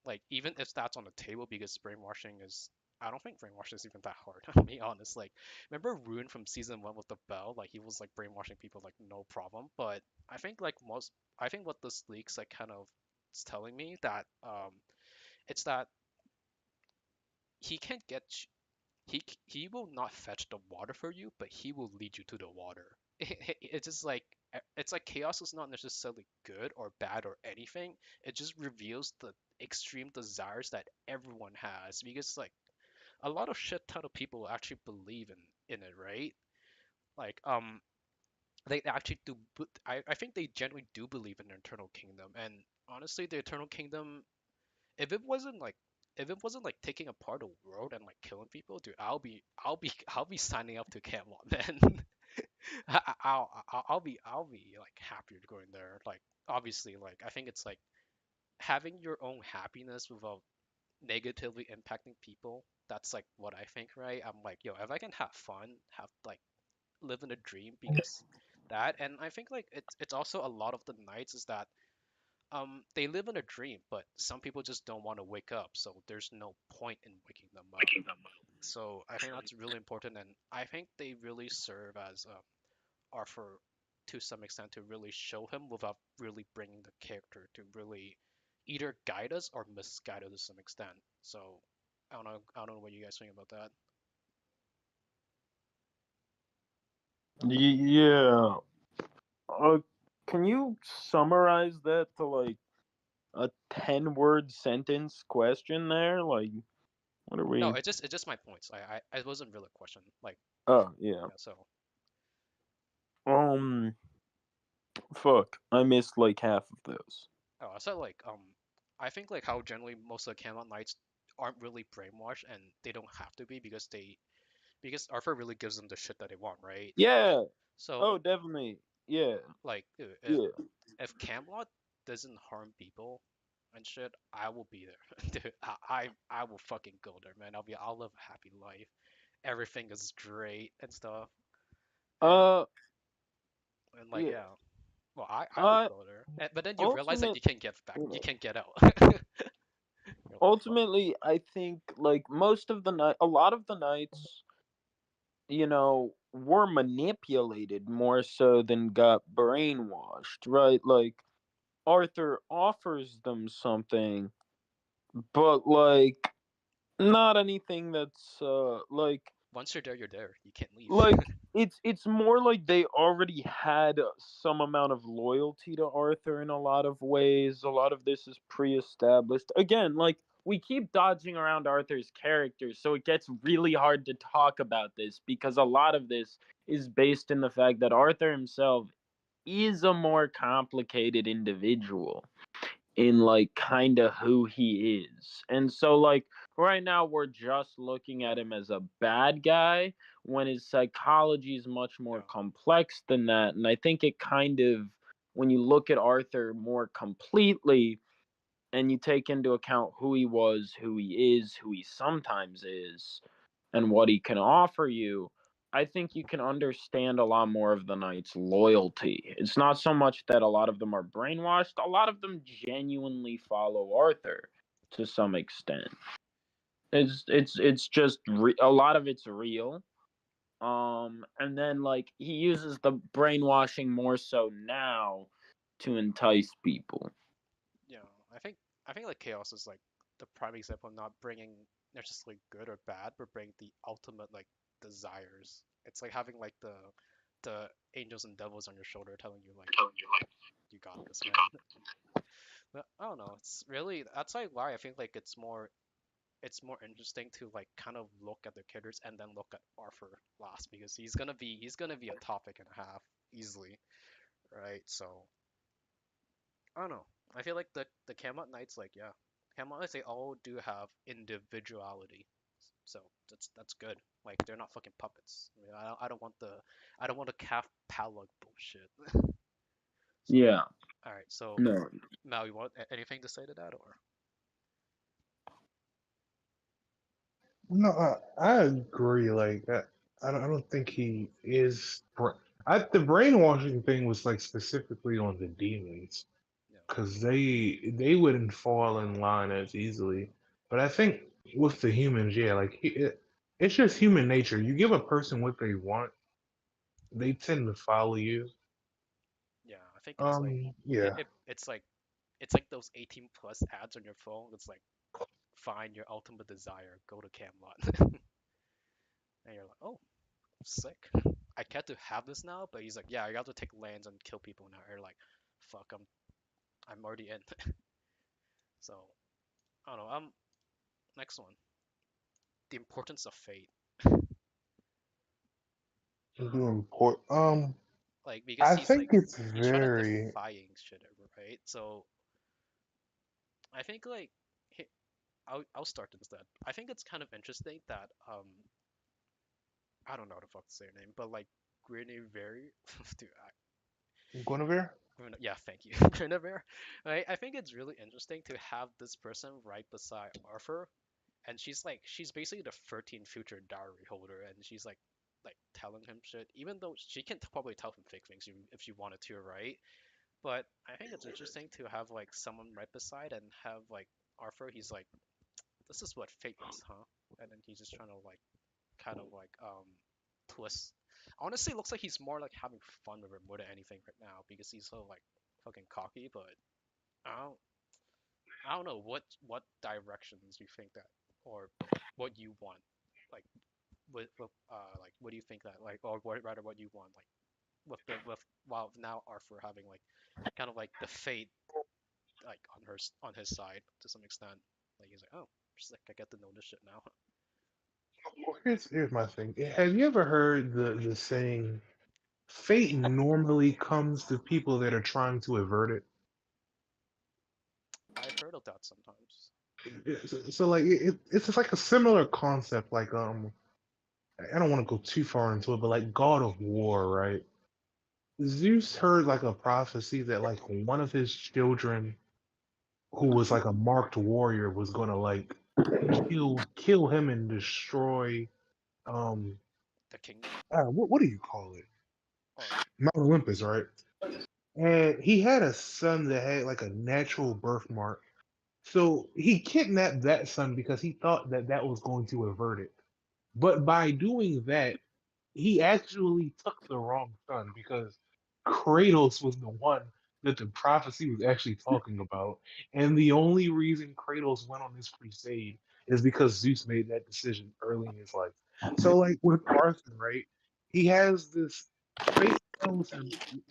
like even if that's on the table because brainwashing is I don't think brainwashing is even that hard. To be honest, like remember Rune from season one with the bell, like he was like brainwashing people like no problem. But I think like most, I think what this leaks like kind of is telling me that it's that he can't get he will not fetch the water for you, but he will lead you to the water. It's just like it's like chaos is not necessarily good or bad or anything. It just reveals the extreme desires that everyone has because like a lot of shit ton of people actually believe in it, right? Like they actually do. I think they generally do believe in the eternal kingdom, and honestly, the eternal kingdom if it wasn't like if it wasn't like taking apart the world and like killing people, dude, I'll be signing up to Camelot, man. I'll be like happier going there. Like obviously, like I think it's like having your own happiness without negatively impacting people. That's like what I think, right? I'm like, yo, if I can have fun, have like live in a dream because that, and I think like it's also a lot of the nights is that they live in a dream, but some people just don't want to wake up, so there's no point in waking them up. So I think that's really important, and I think they really serve as Arthur to some extent to really show him without really bringing the character to really either guide us or misguide us to some extent. So I don't know what you guys think about that. Yeah. Uh, can you summarize that to like a 10-word sentence question there? Like, what are No, we? it's just my points. I wasn't really a question. Like Oh, yeah. yeah, so Um, fuck. I missed like half of those. oh, I said like I think like how generally most of the Camelot Knights aren't really brainwashed and they don't have to be because Arthur really gives them the shit that they want, right? Yeah. So Oh, definitely. Yeah. like dude, Yeah. if Camelot doesn't harm people and shit, I will be there. Dude, I will fucking go there, man. I'll live a happy life. Everything is great and stuff. And Uh, and like yeah. yeah. Well, I would Uh, go there. But then you realize that ultimate. you can't get back. You You know, can't get out. You're like, fuck. ultimately, I think like most of the night, a lot of the nights, were manipulated more so than got brainwashed, right? Like Arthur offers them something, but like not anything that's like Once you're there, you're there. You can't leave. Like it's more like they already had some amount of loyalty to Arthur in a lot of ways. A lot of this is pre-established. Again, like we keep dodging around Arthur's characters, so it gets really hard to talk about this because a lot of this is based in the fact that Arthur himself is a more complicated individual in like kind of who he is. And so like right now we're just looking at him as a bad guy when his psychology is much more Yeah. complex than that. And I think it kind of, when you look at Arthur more completely and you take into account who he was, who he is, who he sometimes is, and what he can offer you, I think you can understand a lot more of the Knights' loyalty. It's not so much that a lot of them are brainwashed, a lot of them genuinely follow Arthur to some extent. It's just a lot of it's real. And then like he uses the brainwashing more so now to entice people. Yeah, I think like chaos is like the prime example of not bringing necessarily good or bad, but bringing the ultimate like desires. It's like having like the angels and devils on your shoulder telling you like you got this, man. But I don't know. It's really that's like why I think like it's more interesting to like kind of look at the characters and then look at Arthur last because he's gonna be a topic and a half easily, right? So I don't know. I feel like the Camelot Knights, like yeah, Camelot Knights they all do have individuality, so that's good. Like they're not fucking puppets. I mean, I don't want the calf padlock bullshit. So Yeah. all right, so No. Mal, you want anything to say to that or? No, I agree. Like I don't think he is. The brainwashing thing was like specifically on the demons Yeah, because they wouldn't fall in line as easily. But I think with the humans, yeah, like it's just human nature. You give a person what they want, they tend to follow you. yeah. I think it's like Yeah. it's like those 18 plus ads on your phone. It's like find your ultimate desire, go to Camelot, and you're like, oh, sick. I get to have this now, but he's like, yeah, I got to take lands and kill people now. You're like, fuck, I'm already in. So I don't know. Next one, the importance of fate. Doing port. Like because I think it's he's trying to very. defying shit, right? So I think like I'll start instead. I think it's kind of interesting that I don't know how to fuck say her name, but like Guinevere, dude, Guinevere? yeah, thank you, Guinevere. Right? I think it's really interesting to have this person right beside Arthur, and she's basically the 13th future diary holder, and she's like telling him shit, even though she can probably tell him fake things if she wanted to, right? But I think it's interesting to have like someone right beside and have like Arthur. He's like, this is what fate is, huh? And then he's just trying to like kind of like twist. Honestly, it looks like he's more like having fun with her more than anything right now because he's so like fucking cocky. But I don't, I don't know what directions you think that or what you want, like like what do you think that like or rather what you want like with while now Arthur having like kind of like the fate like on his side to some extent. Like he's like, oh, just like I get to know this shit now. Well, here's my thing. Have you ever heard the saying, "Fate normally comes to people that are trying to avert it"? I've heard of that sometimes. So like it's just like a similar concept. Like I don't want to go too far into it, but like God of War, right? Zeus heard like a prophecy that like one of his children, who was like a marked warrior, was gonna like kill him and destroy um The kingdom what do you call it? or Mount Olympus, right? And he had a son that had like a natural birthmark. So he kidnapped that son because he thought that that was going to avert it. But by doing that, he actually took the wrong son because Kratos was the one that the prophecy was actually talking about. And the only reason Kratos went on this crusade is because Zeus made that decision early in his life. So like with Arthur, right? He has this fate tells him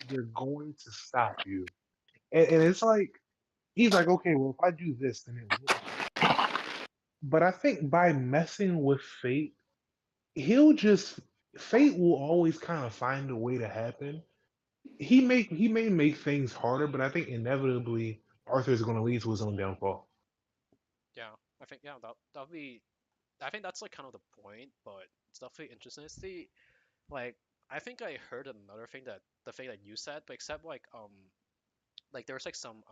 they're going to stop you. And it's like he's like, okay, well if I do this, then it will happen. But I think by messing with fate, he'll just fate will always kind of find a way to happen. He may make things harder, but I think inevitably Arthur's going to lead to his own downfall. Yeah, I think yeah that'll be. I think that's like kind of the point, but it's definitely interesting to see. Like I think I heard another thing that the thing that you said, but except like there was like some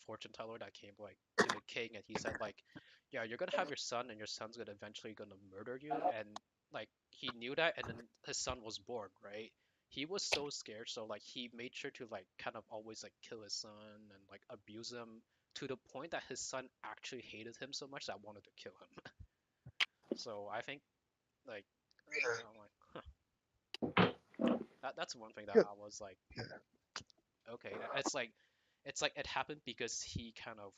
fortune teller that came like to the king and he said like, yeah, you're gonna have your son and your son's gonna eventually gonna murder you, and like he knew that, and then his son was born, right? He was so scared, so like he made sure to like kind of always like kill his son and like abuse him to the point that his son actually hated him so much that wanted to kill him. So I think like I'm like that's one thing that Yeah, I was like, okay, it's like it happened because he kind of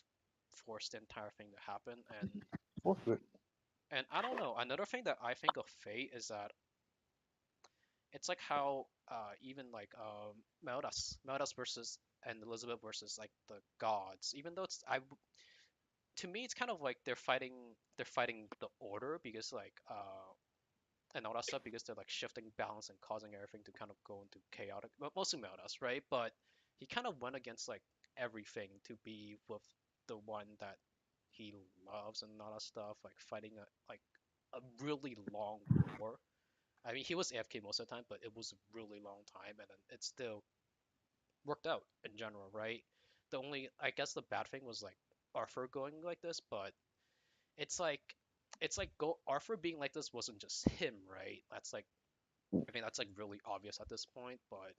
forced the entire thing to happen, forfeit. and I don't know. Another thing that I think of fate is that it's like how even like Meldas versus and Elizabeth versus like the gods. Even though to me it's kind of like they're fighting the order because like and all that stuff because they're like shifting balance and causing everything to kind of go into chaotic. But mostly Meldas, right? But he kind of went against like everything to be with the one that he loves and all that stuff, like fighting a really long war. I mean, he was AFK most of the time, but it was a really long time, and then it still worked out in general, right? The only, I guess, the bad thing was like Arthur going like this, but it's like, go Arthur being like this wasn't just him, right? That's like, I mean, that's like really obvious at this point, but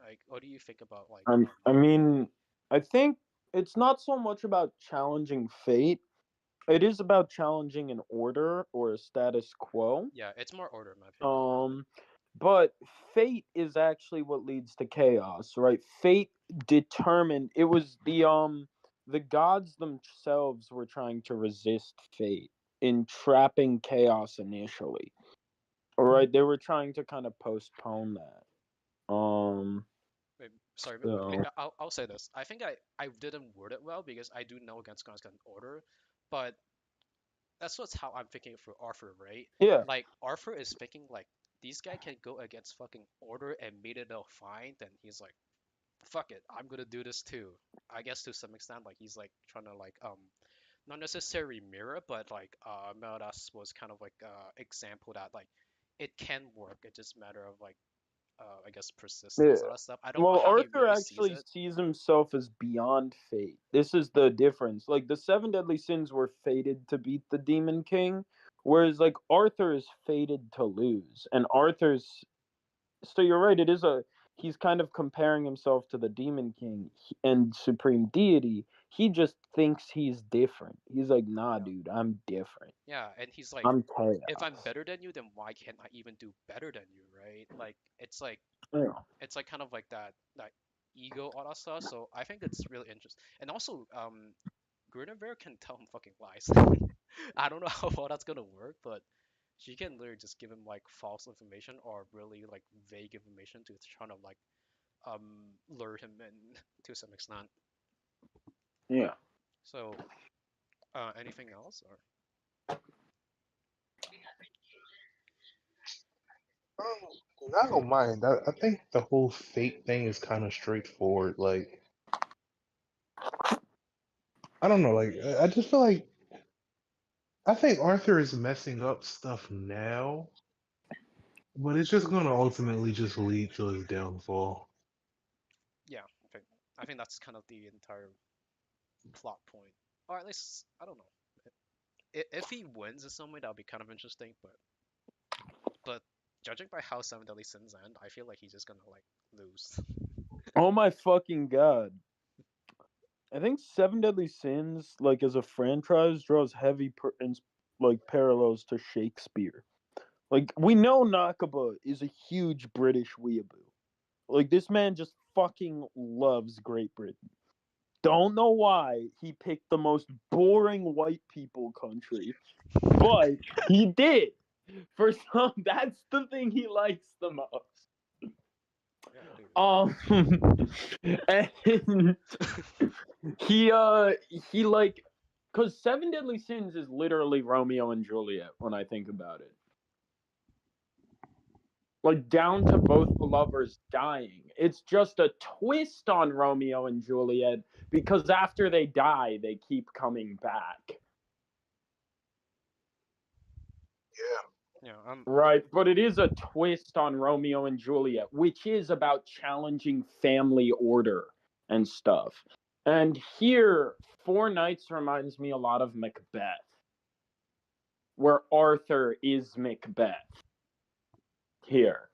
like, what do you think about like, I mean, I think it's not so much about challenging fate. It is about challenging an order or a status quo. yeah, it's more order in my opinion. Um, but fate is actually what leads to chaos, right? Fate determined it was the gods themselves were trying to resist fate, entrapping chaos initially. All right, they were trying to kind of postpone that. Wait, sorry, So I'll say this. I think I didn't word it well because I do know against God's order, but that's what's how I'm thinking for Arthur, right? yeah, Like Arthur is thinking like these guy can go against fucking order and made it all fine, then he's like, fuck it, I'm gonna do this too. I guess to some extent, like he's like trying to like not necessarily mirror, but like Meldas was kind of like example that like it can work. It's just matter of like I guess yeah. persistence, all that stuff. I don't know Well, how he Arthur really sees actually it. sees himself as beyond fate. This is the difference. Like the seven deadly sins were fated to beat the Demon King, whereas like Arthur is fated to lose. And Arthur's so you're right, it is a he's kind of comparing himself to the Demon King and Supreme Deity. He just thinks he's different. He's like, nah, Yeah, dude, I'm different. yeah, and he's like, I'm if I'm chaos. better than you, then why can't I even do better than you, right? Like Yeah. it's like kind of like that ego all that stuff. So I think it's really interesting. And also, Guinevere can tell him fucking lies. I don't know how well that's gonna work, but she can literally just give him like false information or really like vague information to try to like lure him in to some extent. Yeah. So anything else or I don't mind. I think the whole fate thing is kind of straightforward. Like, I don't know. Like, I just feel like I think Arthur is messing up stuff now, but it's just going to ultimately just lead to his downfall. yeah, I think that's kind of the entire plot point. Or at least I don't know. If he wins in some way, that would be kind of interesting. But judging by how Seven Deadly Sins end, I feel like he's just gonna like lose. Oh my fucking god. I think Seven Deadly Sins, like as a franchise, draws heavy like parallels to Shakespeare. Like we know Nakaba is a huge British weeaboo. Like this man just fucking loves Great Britain. Don't know why he picked the most boring white people country, but he did. For some, that's the thing he likes the most. Yeah, And he like, because Seven Deadly Sins is literally Romeo and Juliet when I think about it. Like, down to both the lovers dying. It's just a twist on Romeo and Juliet because after they die, they keep coming back. Yeah. yeah. Right, but it is a twist on Romeo and Juliet, which is about challenging family order and stuff. And here, Four Knights reminds me a lot of Macbeth, where Arthur is Macbeth. Here,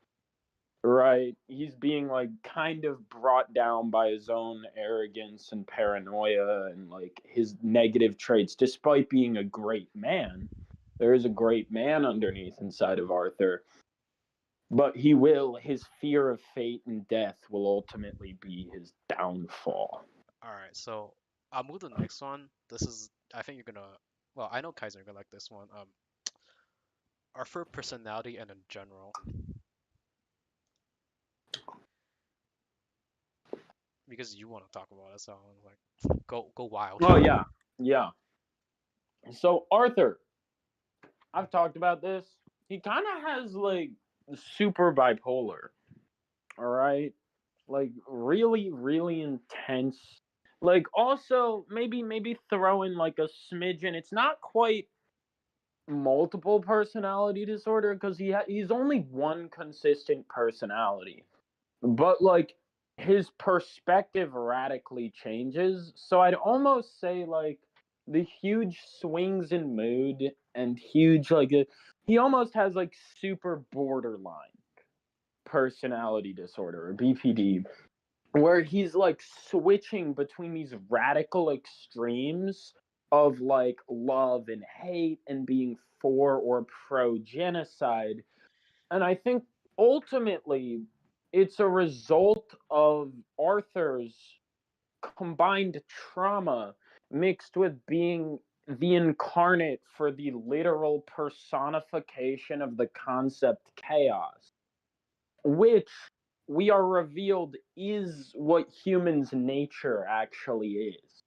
right? He's being like kind of brought down by his own arrogance and paranoia and like his negative traits, despite being a great man. There is a great man underneath inside of Arthur. But his fear of fate and death will ultimately be his downfall. All right, so I'll move to the next one. This is, I think you're gonna, well, I know Kaiser, you're gonna like this one. Arthur personality and in general, because you want to talk about it, so I was like, go wild. Oh, yeah. Yeah. So, Arthur, I've talked about this. He kind of has, like, super bipolar. All right? Like, really, really intense. Like, also, maybe throw in, like, a smidgen. It's not quite multiple personality disorder because he's only one consistent personality, but like his perspective radically changes. So I'd almost say like the huge swings in mood and huge he almost has like super borderline personality disorder or BPD, where he's like switching between these radical extremes of like love and hate and being for or pro genocide. And I think ultimately it's a result of Arthur's combined trauma mixed with being the incarnate for the literal personification of the concept chaos, which we are revealed is what humans' nature actually is,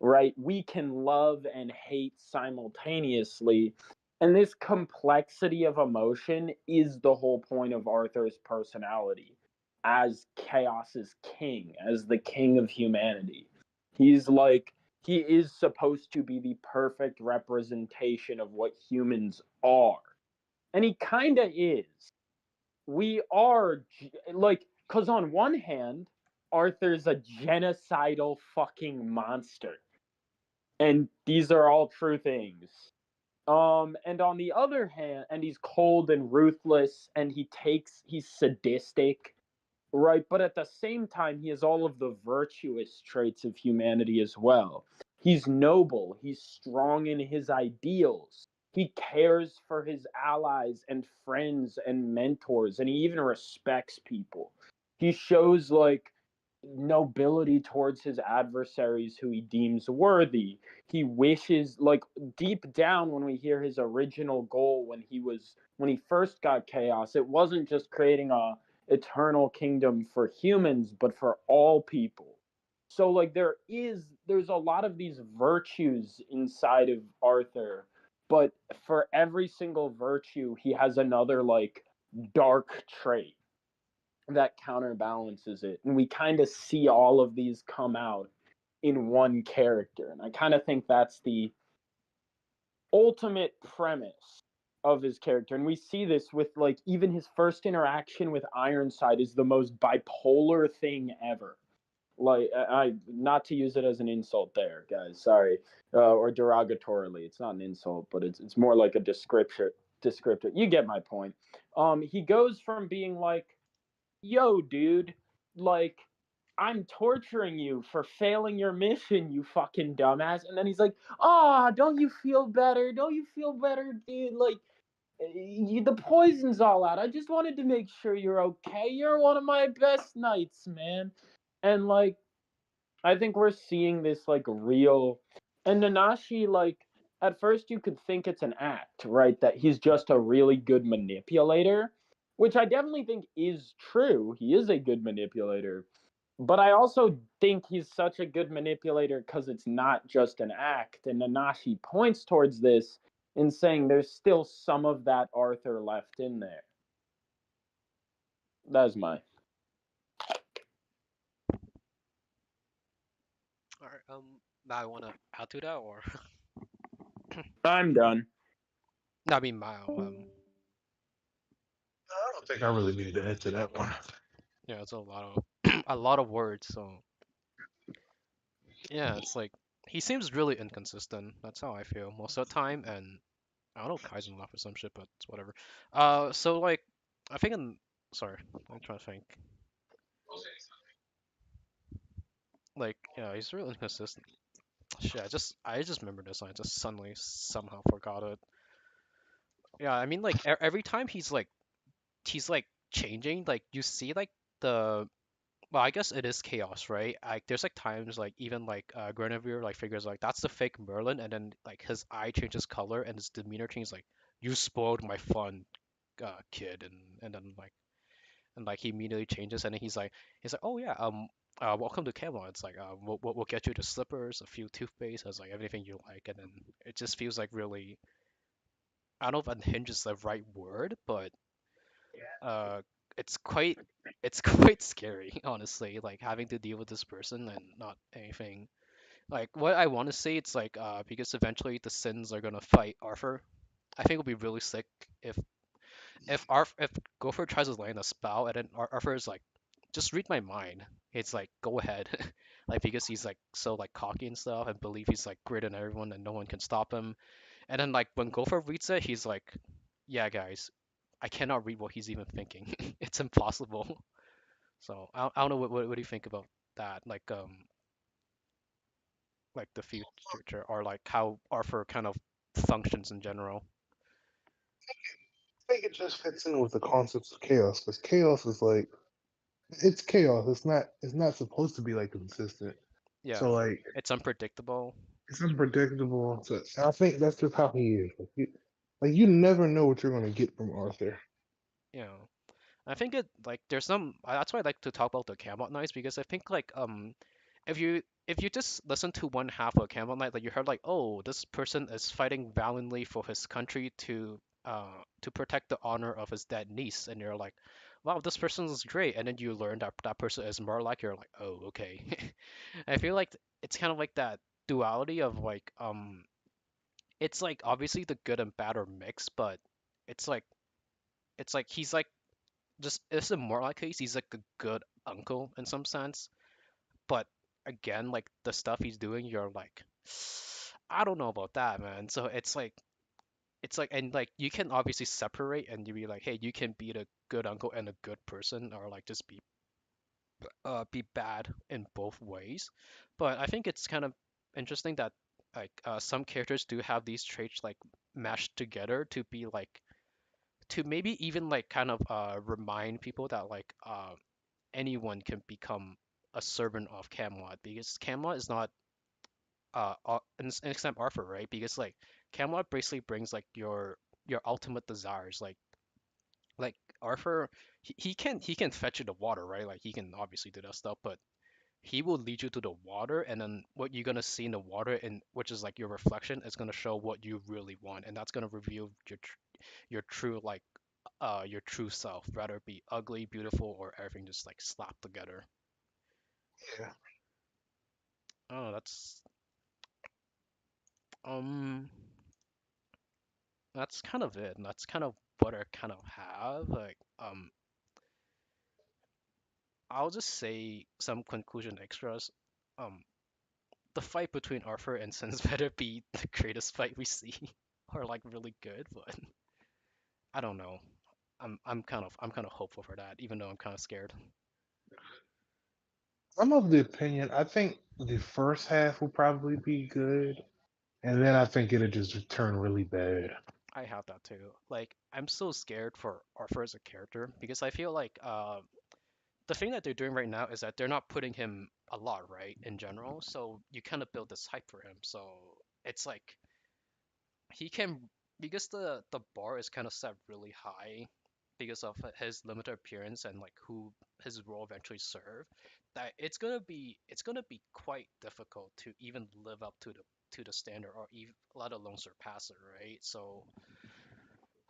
right? We can love and hate simultaneously. And this complexity of emotion is the whole point of Arthur's personality as Chaos's king, as the king of humanity. He's like, he is supposed to be the perfect representation of what humans are. And he kind of is. We are like, because on one hand, Arthur's a genocidal fucking monster, and these are all true things. And on the other hand, and he's cold and ruthless, and he's sadistic, right? But at the same time, he has all of the virtuous traits of humanity as well. He's noble, he's strong in his ideals. He cares for his allies and friends and mentors, and he even respects people. He shows like nobility towards his adversaries who he deems worthy. He wishes, like, deep down when we hear his original goal when he first got chaos, it wasn't just creating a eternal kingdom for humans, but for all people. So like there's a lot of these virtues inside of Arthur, but for every single virtue he has another like dark trait that counterbalances it. And we kind of see all of these come out in one character. And I kind of think that's the ultimate premise of his character. And we see this with like even his first interaction with Ironside is the most bipolar thing ever. Like I not to use it as an insult there, guys. Sorry, or derogatorily. It's not an insult, but it's more like a descriptor. Descriptor. You get my point. He goes from being like, yo, dude, like, I'm torturing you for failing your mission, you fucking dumbass. And then he's like, oh, don't you feel better? Don't you feel better, dude? Like, the poison's all out. I just wanted to make sure you're okay. You're one of my best knights, man. And, like, I think we're seeing this, like, real. And Nanashi, like, at first you could think it's an act, right? That he's just a really good manipulator, which I definitely think is true. He is a good manipulator. But I also think he's such a good manipulator because it's not just an act. And Nanashi points towards this in saying there's still some of that Arthur left in there. That's my. All right. Now I want to add to that, or I'm done. no, I mean Mao. I don't think I really need to add to that one. Yeah, it's a lot of a lot of words. So yeah, it's like he seems really inconsistent. That's how I feel most of the time, and I don't know Kaizen left or some shit, but it's whatever. So like I think in sorry, I'm trying to think. Like yeah, he's really inconsistent. Shit, I just remember this. I just suddenly somehow forgot it. Yeah, I mean like every time he's like changing. Like you see like the well, I guess it is chaos, right? Like there's like times like even like Guinevere like figures like that's the fake Merlin, and then like his eye changes color and his demeanor changes like you spoiled my fun, kid, and then like he immediately changes and then he's like oh yeah welcome to Camelot. It's like we'll get you the slippers, a few toothpaste, has like everything you like, and then it just feels like really I don't know if unhinged is the right word, but uh it's quite it's quite scary honestly like having to deal with this person and not anything like what I want to say it's like because eventually the sins are gonna fight Arthur. I think it'll be really sick if Gopher tries to land a spell and then Arthur is like just read my mind. It's like go ahead like because he's like so like cocky and stuff and believe he's like greater than everyone and no one can stop him, and then like when Gopher reads it he's like yeah guys I cannot read what he's even thinking. It's impossible. So I don't know what do you think about that? Like the future or like how Arthur kind of functions in general. I think it just fits in with the concepts of chaos because chaos is like it's chaos. It's not supposed to be like consistent. Yeah, So like it's unpredictable. it's unpredictable. So I think that's just how he is. Like you never know what you're gonna get from Arthur. Yeah, I think it like there's some. That's why I like to talk about the Camelot Knights because I think like if you just listen to one half of Camelot Knight, like you heard like oh this person is fighting valiantly for his country to protect the honor of his dead niece, and you're like wow this person is great, and then you learn that that person is more like you're like oh okay. I feel like it's kind of like that duality of like it's like obviously the good and bad are mixed, but it's like he's like just it's a more like case he's like a good uncle in some sense, but again like the stuff he's doing you're like I don't know about that man. So it's like and like you can obviously separate and you be like hey you can be the good uncle and a good person or like just be bad in both ways. But I think it's kind of interesting that like some characters do have these traits like mashed together to be like to maybe even like kind of remind people that like anyone can become a servant of Camelot because Camelot is not an extent Arthur, right? Because like Camelot basically brings like your ultimate desires like Arthur he can fetch you the water, right? Like he can obviously do that stuff, but he will lead you to the water, and then what you're gonna see in the water and which is like your reflection is gonna show what you really want, and that's gonna reveal your true like your true self, rather it be ugly, beautiful, or everything just like slapped together. Yeah. Oh, um that's kind of it, and that's kind of what I kind of have. Like I'll just say some conclusion extras. Um, the fight between Arthur and Sins better be the greatest fight we see, or like really good, but I don't know. I'm kind of hopeful for that, even though I'm kind of scared. I'm of the opinion. I think the first half will probably be good, and then I think it'll just turn really bad. I have that too. Like I'm so scared for Arthur as a character because I feel like the thing that they're doing right now is that they're not putting him a lot, right, in general. So you kind of build this hype for him. So it's like he can, because the bar is kind of set really high because of his limited appearance and like who his role eventually serve, that it's gonna be quite difficult to even live up to the standard or even let alone surpass it, right? So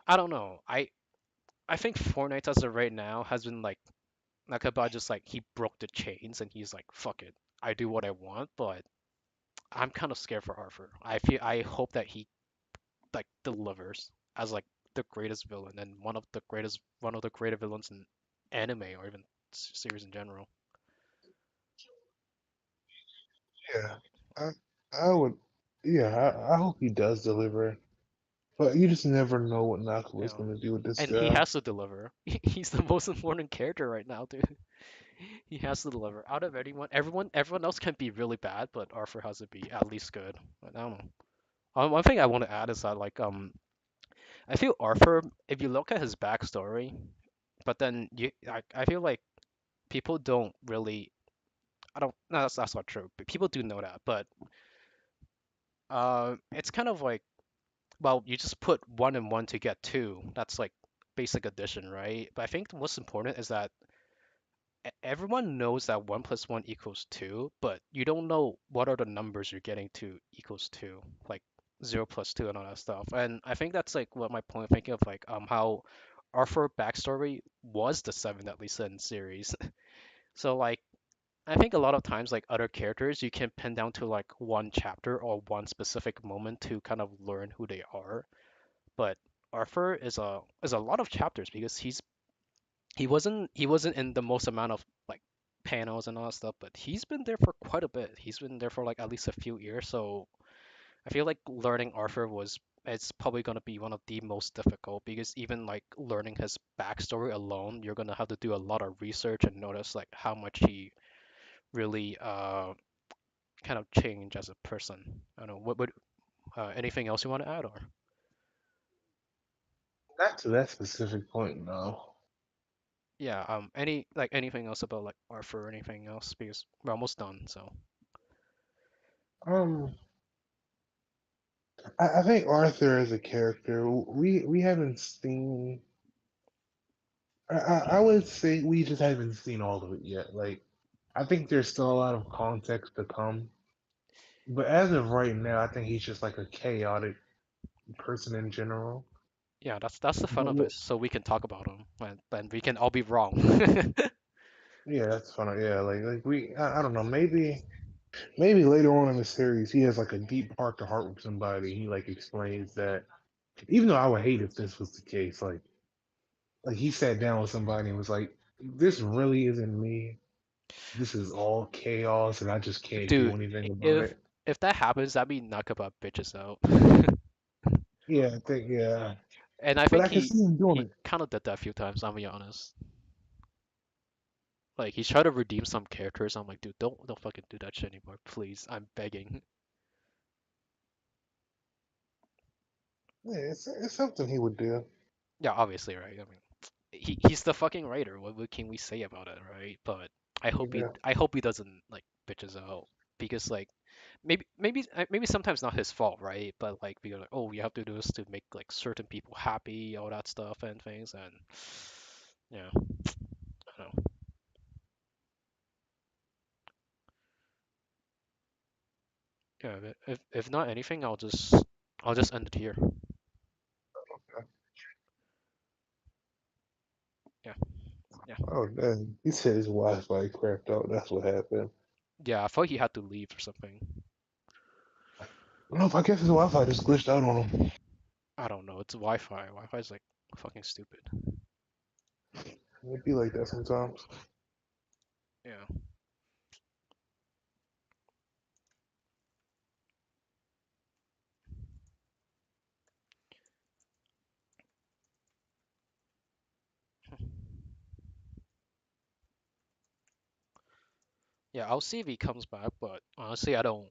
I don't know. I think Fortnite as of right now has been like Nakaba just like he broke the chains and he's like fuck it, I do what I want, but I'm kind of scared for Arthur. I hope that he like delivers as like the greatest villain and one of the greatest villains in anime or even series in general. Yeah, I I would. Yeah, I hope he does deliver. But you just never know what Nakaba's Yeah, going to do with this and he guy. has to deliver. He's the most important character right now, dude. He has to deliver. Out of everyone else can be really bad, but Arthur has to be at least good. I don't know. One thing I want to add is that like I feel Arthur, if you look at his backstory, but then I feel like people don't really. I don't. No, that's not true. But people do know that, but it's kind of like, well, you just put one and one to get two. That's like basic addition, right? But I think the most important is that everyone knows that one plus one equals two, but you don't know what are the numbers you're getting to equals two, like zero plus two and all that stuff. And I think that's like what my point of thinking of like how Arthur backstory was the seven at least in series. So like I think a lot of times, like other characters, you can pin down to like one chapter or one specific moment to kind of learn who they are. But Arthur is a lot of chapters because he wasn't in the most amount of like panels and all that stuff, but he's been there for quite a bit. He's been there for like at least a few years. So I feel like learning Arthur was it's probably gonna be one of the most difficult because even like learning his backstory alone, you're gonna have to do a lot of research and notice like how much he really kind of change as a person. I don't know. What anything else you want to add or? Not to that specific point, no. Yeah. Anything else about like Arthur or anything else because we're almost done. So Um, I think Arthur as a character, we haven't seen. I would say we just haven't seen all of it yet. Like, I think there's still a lot of context to come. But as of right now, I think he's just like a chaotic person in general. yeah, that's the fun But of it. So we can talk about him and we can all be wrong. yeah, that's fun. Yeah, like I don't know. Maybe later on in the series, he has like a deep heart to heart with somebody. He like explains that. Even though I would hate if this was the case, like he sat down with somebody and was like, "This really isn't me. This is all chaos, and I just can't do Dude, anything about if it." if that happens, that'd be Nakaba bitches out. Yeah, I think yeah, And I but think I can see him doing he it. kind of did that a few times. I'll be honest. Like he's trying to redeem some characters. I'm like, dude, don't fucking do that shit anymore, please. I'm begging. Yeah, it's something he would do. Yeah, obviously, right? I mean, he's the fucking writer. What can we say about it, right? But Yeah, I hope he doesn't like bitches out because like maybe sometimes not his fault, right? But like because like, oh, you have to do this to make like certain people happy, all that stuff and things, and yeah, I don't know. Yeah, but if not anything, I'll just end it here. Yeah, yeah, oh, dang. He said his Wi-Fi crapped out. That's what happened. yeah. I thought he had to leave or something. No, I guess his Wi-Fi just glitched out on him. I don't know. It's Wi-Fi. Wi-Fi is like fucking stupid. It'd be like that sometimes. Yeah. Yeah, I'll see if he comes back, but honestly, I don't.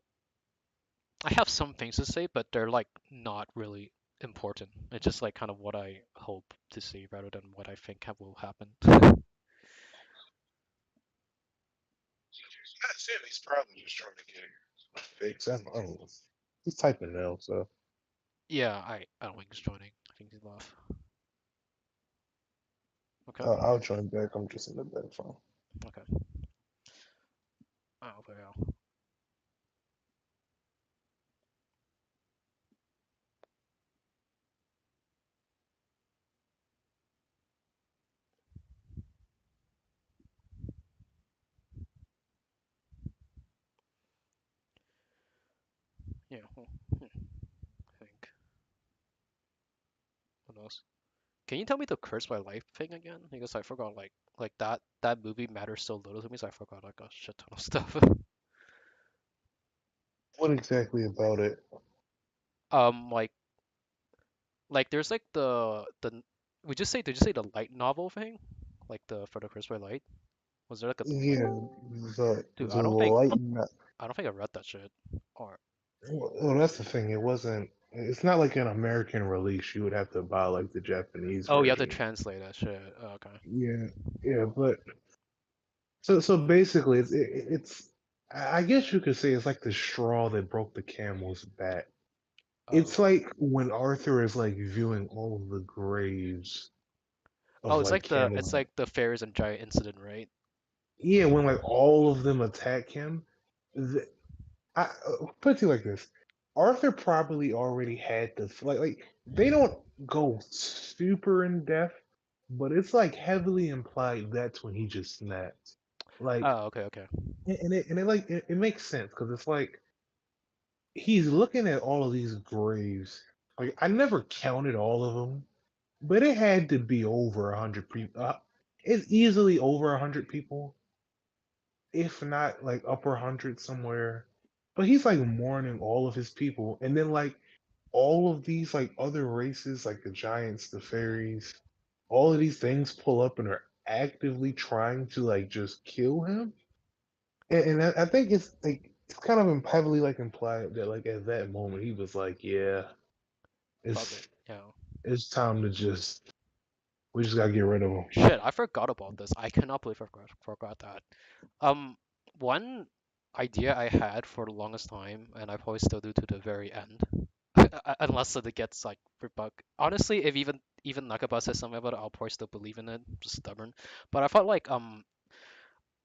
I have some things to say, but they're like not really important. It's just like kind of what I hope to see rather than what I think will happen. That's it. He's probably just trying to get it fixed. I don't know. He's typing now, so. Yeah, I don't think he's joining. I think he left. Okay. I'll join back. I'm just in the back phone. Okay. Oh, okay. Yeah. Yeah. I think. What else? Can you tell me the Curse by Life thing again? Because I forgot like that movie matters so little to me, so I forgot like a shit ton of stuff. What exactly about it? um, like there's like did you say the light novel thing? Like the for the Curse by Light? Was there like a Yeah, dude? the light. I don't think I read that shit. Or Well, that's the thing. It wasn't. It's not like an American release. You would have to buy like the Japanese oh, you have to version. translate that shit. Oh, okay. Yeah, yeah, but so basically, it's. I guess you could say it's like the straw that broke the camel's back. It's Oh. like when Arthur is like viewing all of the graves Oh, of like it's Camelot. like the fairies and giant incident, right? Yeah, when like all of them attack him. Put it to you like this: Arthur probably already had this. Like they don't go super in depth, but it's like heavily implied that's when he just snapped. Like, Oh, okay, okay. it makes sense because it's like he's looking at all of these graves. Like I never counted all of them, but it had to be over 100 people. It's easily over 100 people, if not like upper hundred somewhere. But he's like mourning all of his people, and then like all of these like other races, like the giants, the fairies, all of these things pull up and are actively trying to like just kill him. And I think it's like it's kind of heavily like implied that like at that moment he was like, yeah, Fuck it. it's Yeah. it's time to just we just gotta get rid of him. Shit, I forgot about this. I cannot believe I forgot that. Um, one idea I had for the longest time, and I probably still do to the very end, unless it gets like rebugged. Honestly, if even Nakaba says something about it, I'll probably still believe in it. Just stubborn. But I felt like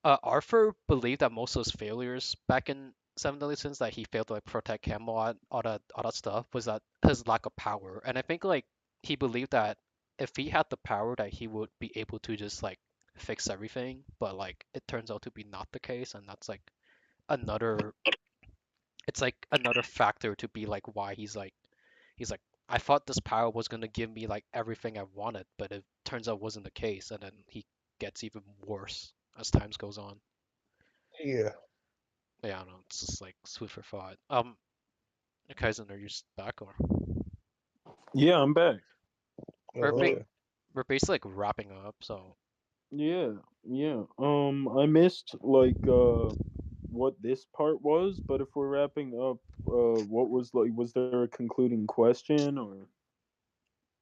Arthur believed that most of his failures back in Seven Deadly Sins, that he failed to like protect Camelot, all that stuff, was that his lack of power. And I think like he believed that if he had the power, that he would be able to just like fix everything. But like it turns out to be not the case, and that's like another. It's like another factor to be like why he's like I thought this power was gonna give me like everything I wanted, but it turns out wasn't the case, and then he gets even worse as times goes on. Yeah. Yeah, I don't know. It's just like food for thought. Kaizen, are you back or Yeah, I'm back. we're Oh, ba- okay. we're basically like wrapping up. So Yeah, yeah. I missed like what this part was, but if we're wrapping up, what was there a concluding question or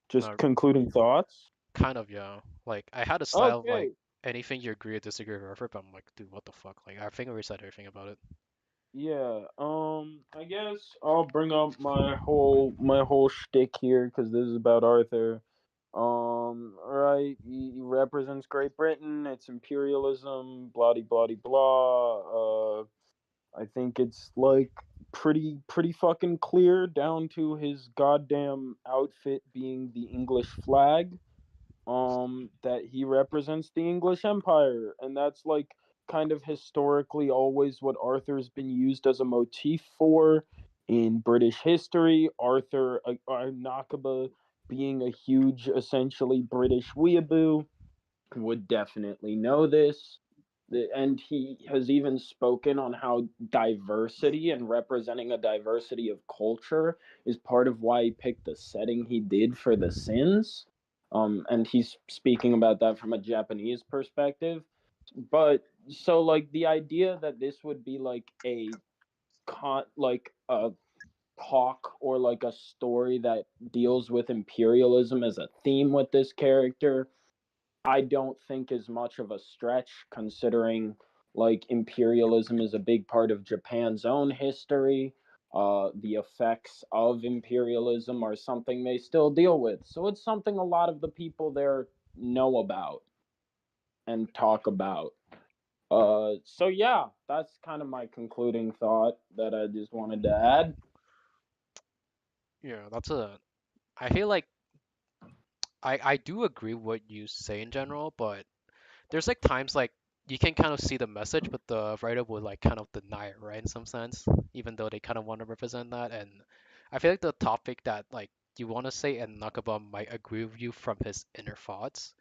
just no, concluding thoughts? kind of yeah. Like I had a style of like Okay. anything you agree or disagree with, but I'm like, dude, what the fuck? Like I think we said everything about it. Yeah. I guess I'll bring up my whole shtick here because this is about Arthur. Right. He represents Great Britain. It's imperialism. Blah de blah de blah. I think it's like pretty fucking clear down to his goddamn outfit being the English flag. That he represents the English Empire, and that's like kind of historically always what Arthur's been used as a motif for in British history. Arthur Nakaba being a huge, essentially British weeaboo would definitely know this. And he has even spoken on how diversity and representing a diversity of culture is part of why he picked the setting he did for the sins. And he's speaking about that from a Japanese perspective. But so like the idea that this would be like like a talk or like a story that deals with imperialism as a theme with this character, I don't think is much of a stretch considering like imperialism is a big part of Japan's own history. the effects of imperialism are something they still deal with. So it's something a lot of the people there know about and talk about. So yeah, that's kind of my concluding thought that I just wanted to add. Yeah, that's a. I feel like I do agree with what you say in general, but there's like times like you can kind of see the message, but the writer would like kind of deny it, right? In some sense, even though they kind of want to represent that. And I feel like the topic that like you want to say and Nakaba might agree with you from his inner thoughts.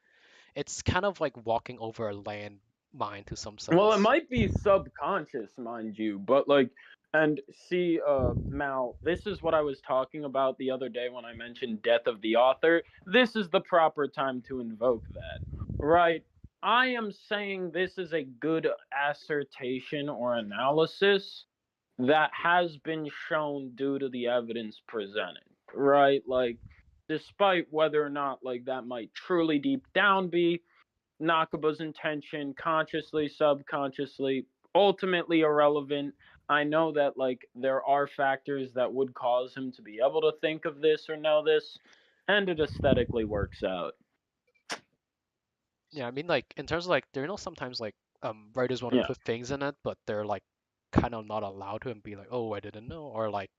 It's kind of like walking over a landmine to some Well, it sense. might be subconscious, mind you, but like, and see, Mal, this is what I was talking about the other day when I mentioned death of the author. This is the proper time to invoke that, right? I am saying this is a good assertion or analysis that has been shown due to the evidence presented, right? Like, despite whether or not like that might truly deep down be Nakaba's intention, consciously, subconsciously, ultimately irrelevant. I know that like there are factors that would cause him to be able to think of this or know this, and it aesthetically works out. Yeah, I mean like in terms of like there sometimes like writers want to Yeah. put things in it, but they're like kind of not allowed to and be like, oh, I didn't know, or like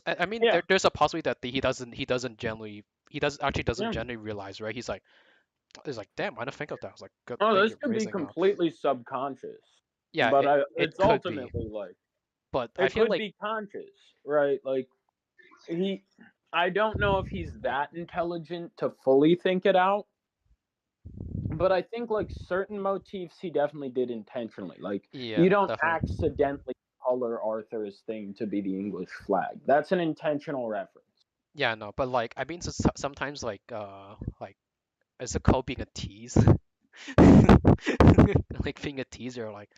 I mean Yeah. there's a possibility that he doesn't generally doesn't Yeah. generally realize, right? He's like, damn, I didn't think of that. I was like, good Oh, thing this you're could be raising up. completely subconscious, Yeah, but it it's could be, ultimately like but I it feel could like be conscious, right? Like he, I don't know if he's that intelligent to fully think it out, but I think like certain motifs he definitely did intentionally. Like yeah, you don't definitely. accidentally color Arthur's thing to be the English flag. That's an intentional reference. Yeah, no, but like I mean sometimes like is it called being a tease? Like being a teaser, like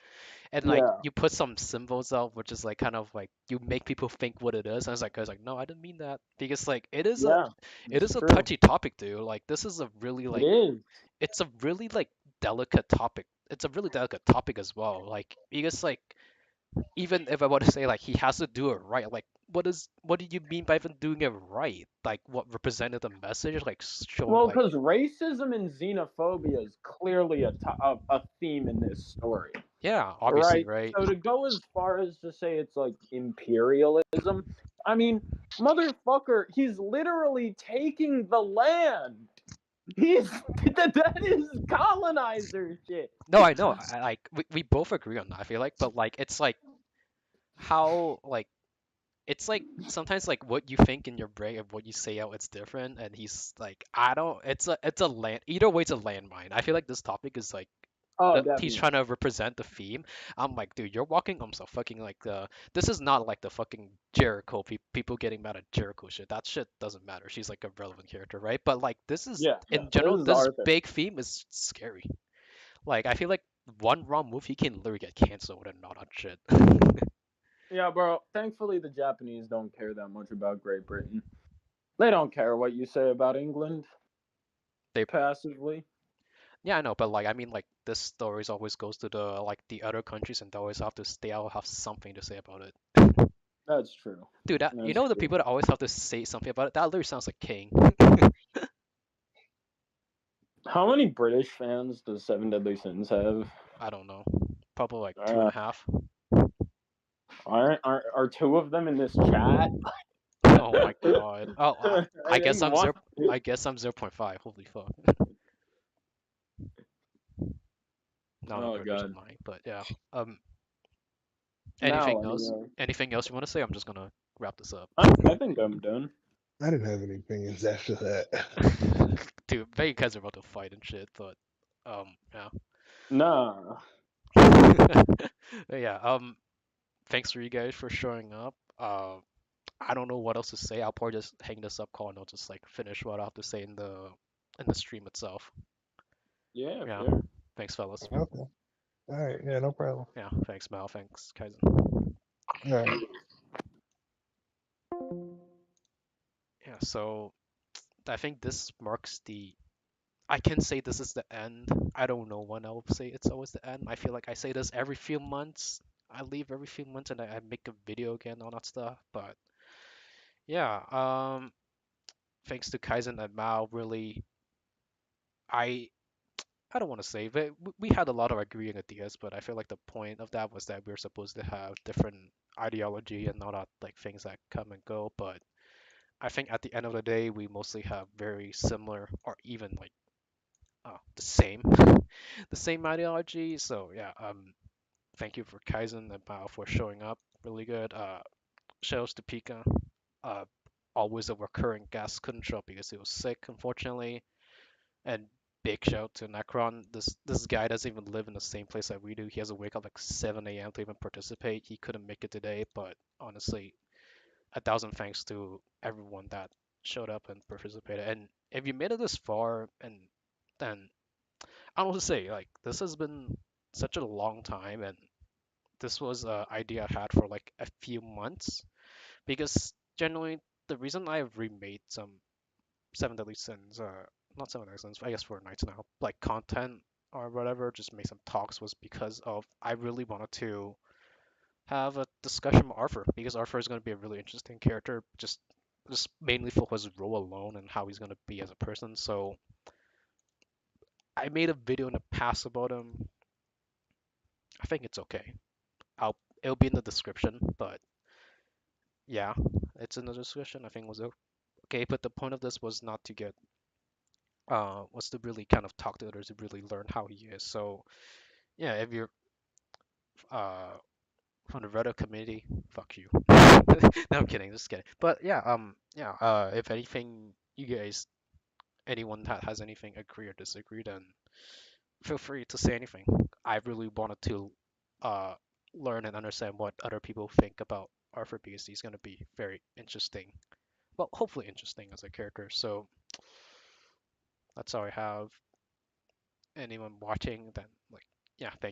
and like Yeah, you put some symbols out, which is like kind of like you make people think what it is. And I was like, no, I didn't mean that because like yeah, it it's is a true. touchy topic, dude. Like this is a really It like is. it's a really like delicate topic. It's a really delicate topic as well. Like because like even if I want to say like he has to do it right, like what do you mean by even doing it right? Like what represented the message, like showing Well, like because racism and xenophobia is clearly a theme in this story, yeah, obviously, right? right? So to go as far as to say it's like imperialism, I mean, motherfucker, he's literally taking the land. He's that is colonizer shit. No, I know. Like we both agree on that. I feel like, but like it's like how like it's like sometimes like what you think in your brain and what you say out it's different. And he's like, I don't. It's a land. Either way, it's a landmine. I feel like this topic is like Oh, he's definitely. trying to represent the theme. I'm like, dude, you're walking on some fucking like this is not like the fucking Jericho people getting mad at Jericho shit. That shit doesn't matter. She's like a relevant character, right? But like this is Yeah, yeah. in This general, is this Arthur. big theme is scary. Like I feel like one wrong move, he can literally get canceled and not on shit. Yeah, bro. Thankfully, the Japanese don't care that much about Great Britain. They don't care what you say about England They passively. yeah, I know, but like I mean like this stories always goes to the like the other countries and they always have to they all have something to say about it. That's true. Dude, that you That's know the true. people that always have to say something about it, that literally sounds like King. How many British fans does Seven Deadly Sins have? I don't know. Probably like two and Uh, a half. are two of them in this chat? Oh my god. Oh, I I guess think I'm one. zero. I guess I'm 0.5. Holy fuck. No, no, Oh they're just god. lying. But yeah. Um. Now, Anything else? anyway, Anything else you want to say? I'm just gonna wrap this up. I think I'm done. I didn't have any opinions after that. Dude, they guys are about to fight and shit. But yeah. Nah. Yeah. Thanks for you guys for showing up. I don't know what else to say. I'll probably just hang this up call and I'll just like finish what I have to say in the stream itself. Yeah, Yeah. fair. Thanks, fellas. Okay. All right. Yeah, no problem. Yeah. Thanks, Mal. Thanks, Kaizen. All right. Yeah. So I think this marks the. I can say this is the end. I don't know when I'll say it's always the end. I feel like I say this every few months. I leave every few months and I make a video again, all that stuff. But yeah, thanks to Kaizen and Mao, really, I I don't want to say, but we had a lot of agreeing ideas. But I feel like the point of that was that we are supposed to have different ideology and not like things that come and go. But I think at the end of the day, we mostly have very similar or even like the same the same ideology. So yeah, thank you for Kaizen and Bao for showing up. Really good. Shows to Pika. Uh, always a recurring guest. Couldn't show up because he was sick, unfortunately. And big shout to Necron. This guy doesn't even live in the same place that we do. He has to wake up like 7 a.m. to even participate. He couldn't make it today, but honestly, a thousand thanks to everyone that showed up and participated. And if you made it this far, and then I want to say like this has been such a long time, and this was an idea I had for like a few months because generally the reason I've remade some Seven Deadly Sins, not Seven Deadly Sins, I guess 4 nights now, like content or whatever, just make some talks was because of I really wanted to have a discussion with Arthur because Arthur is going to be a really interesting character, just mainly for his role alone and how he's going to be as a person. So I made a video in the past about him. I think it's okay. It'll be in the description, but yeah, it's in the description. I think it was okay. But the point of this was not to get was to really kind of talk to others to really learn how he is. So yeah, if you're uh from the Reddit community, fuck you. No, I'm kidding, just kidding. But yeah, yeah, if anything, you guys, anyone that has anything agree or disagree, then feel free to say anything. I really wanted to uh learn and understand what other people think about Arthur because he's gonna be very interesting. Well, hopefully interesting as a character. So that's all I have. Anyone watching, then like, yeah, thank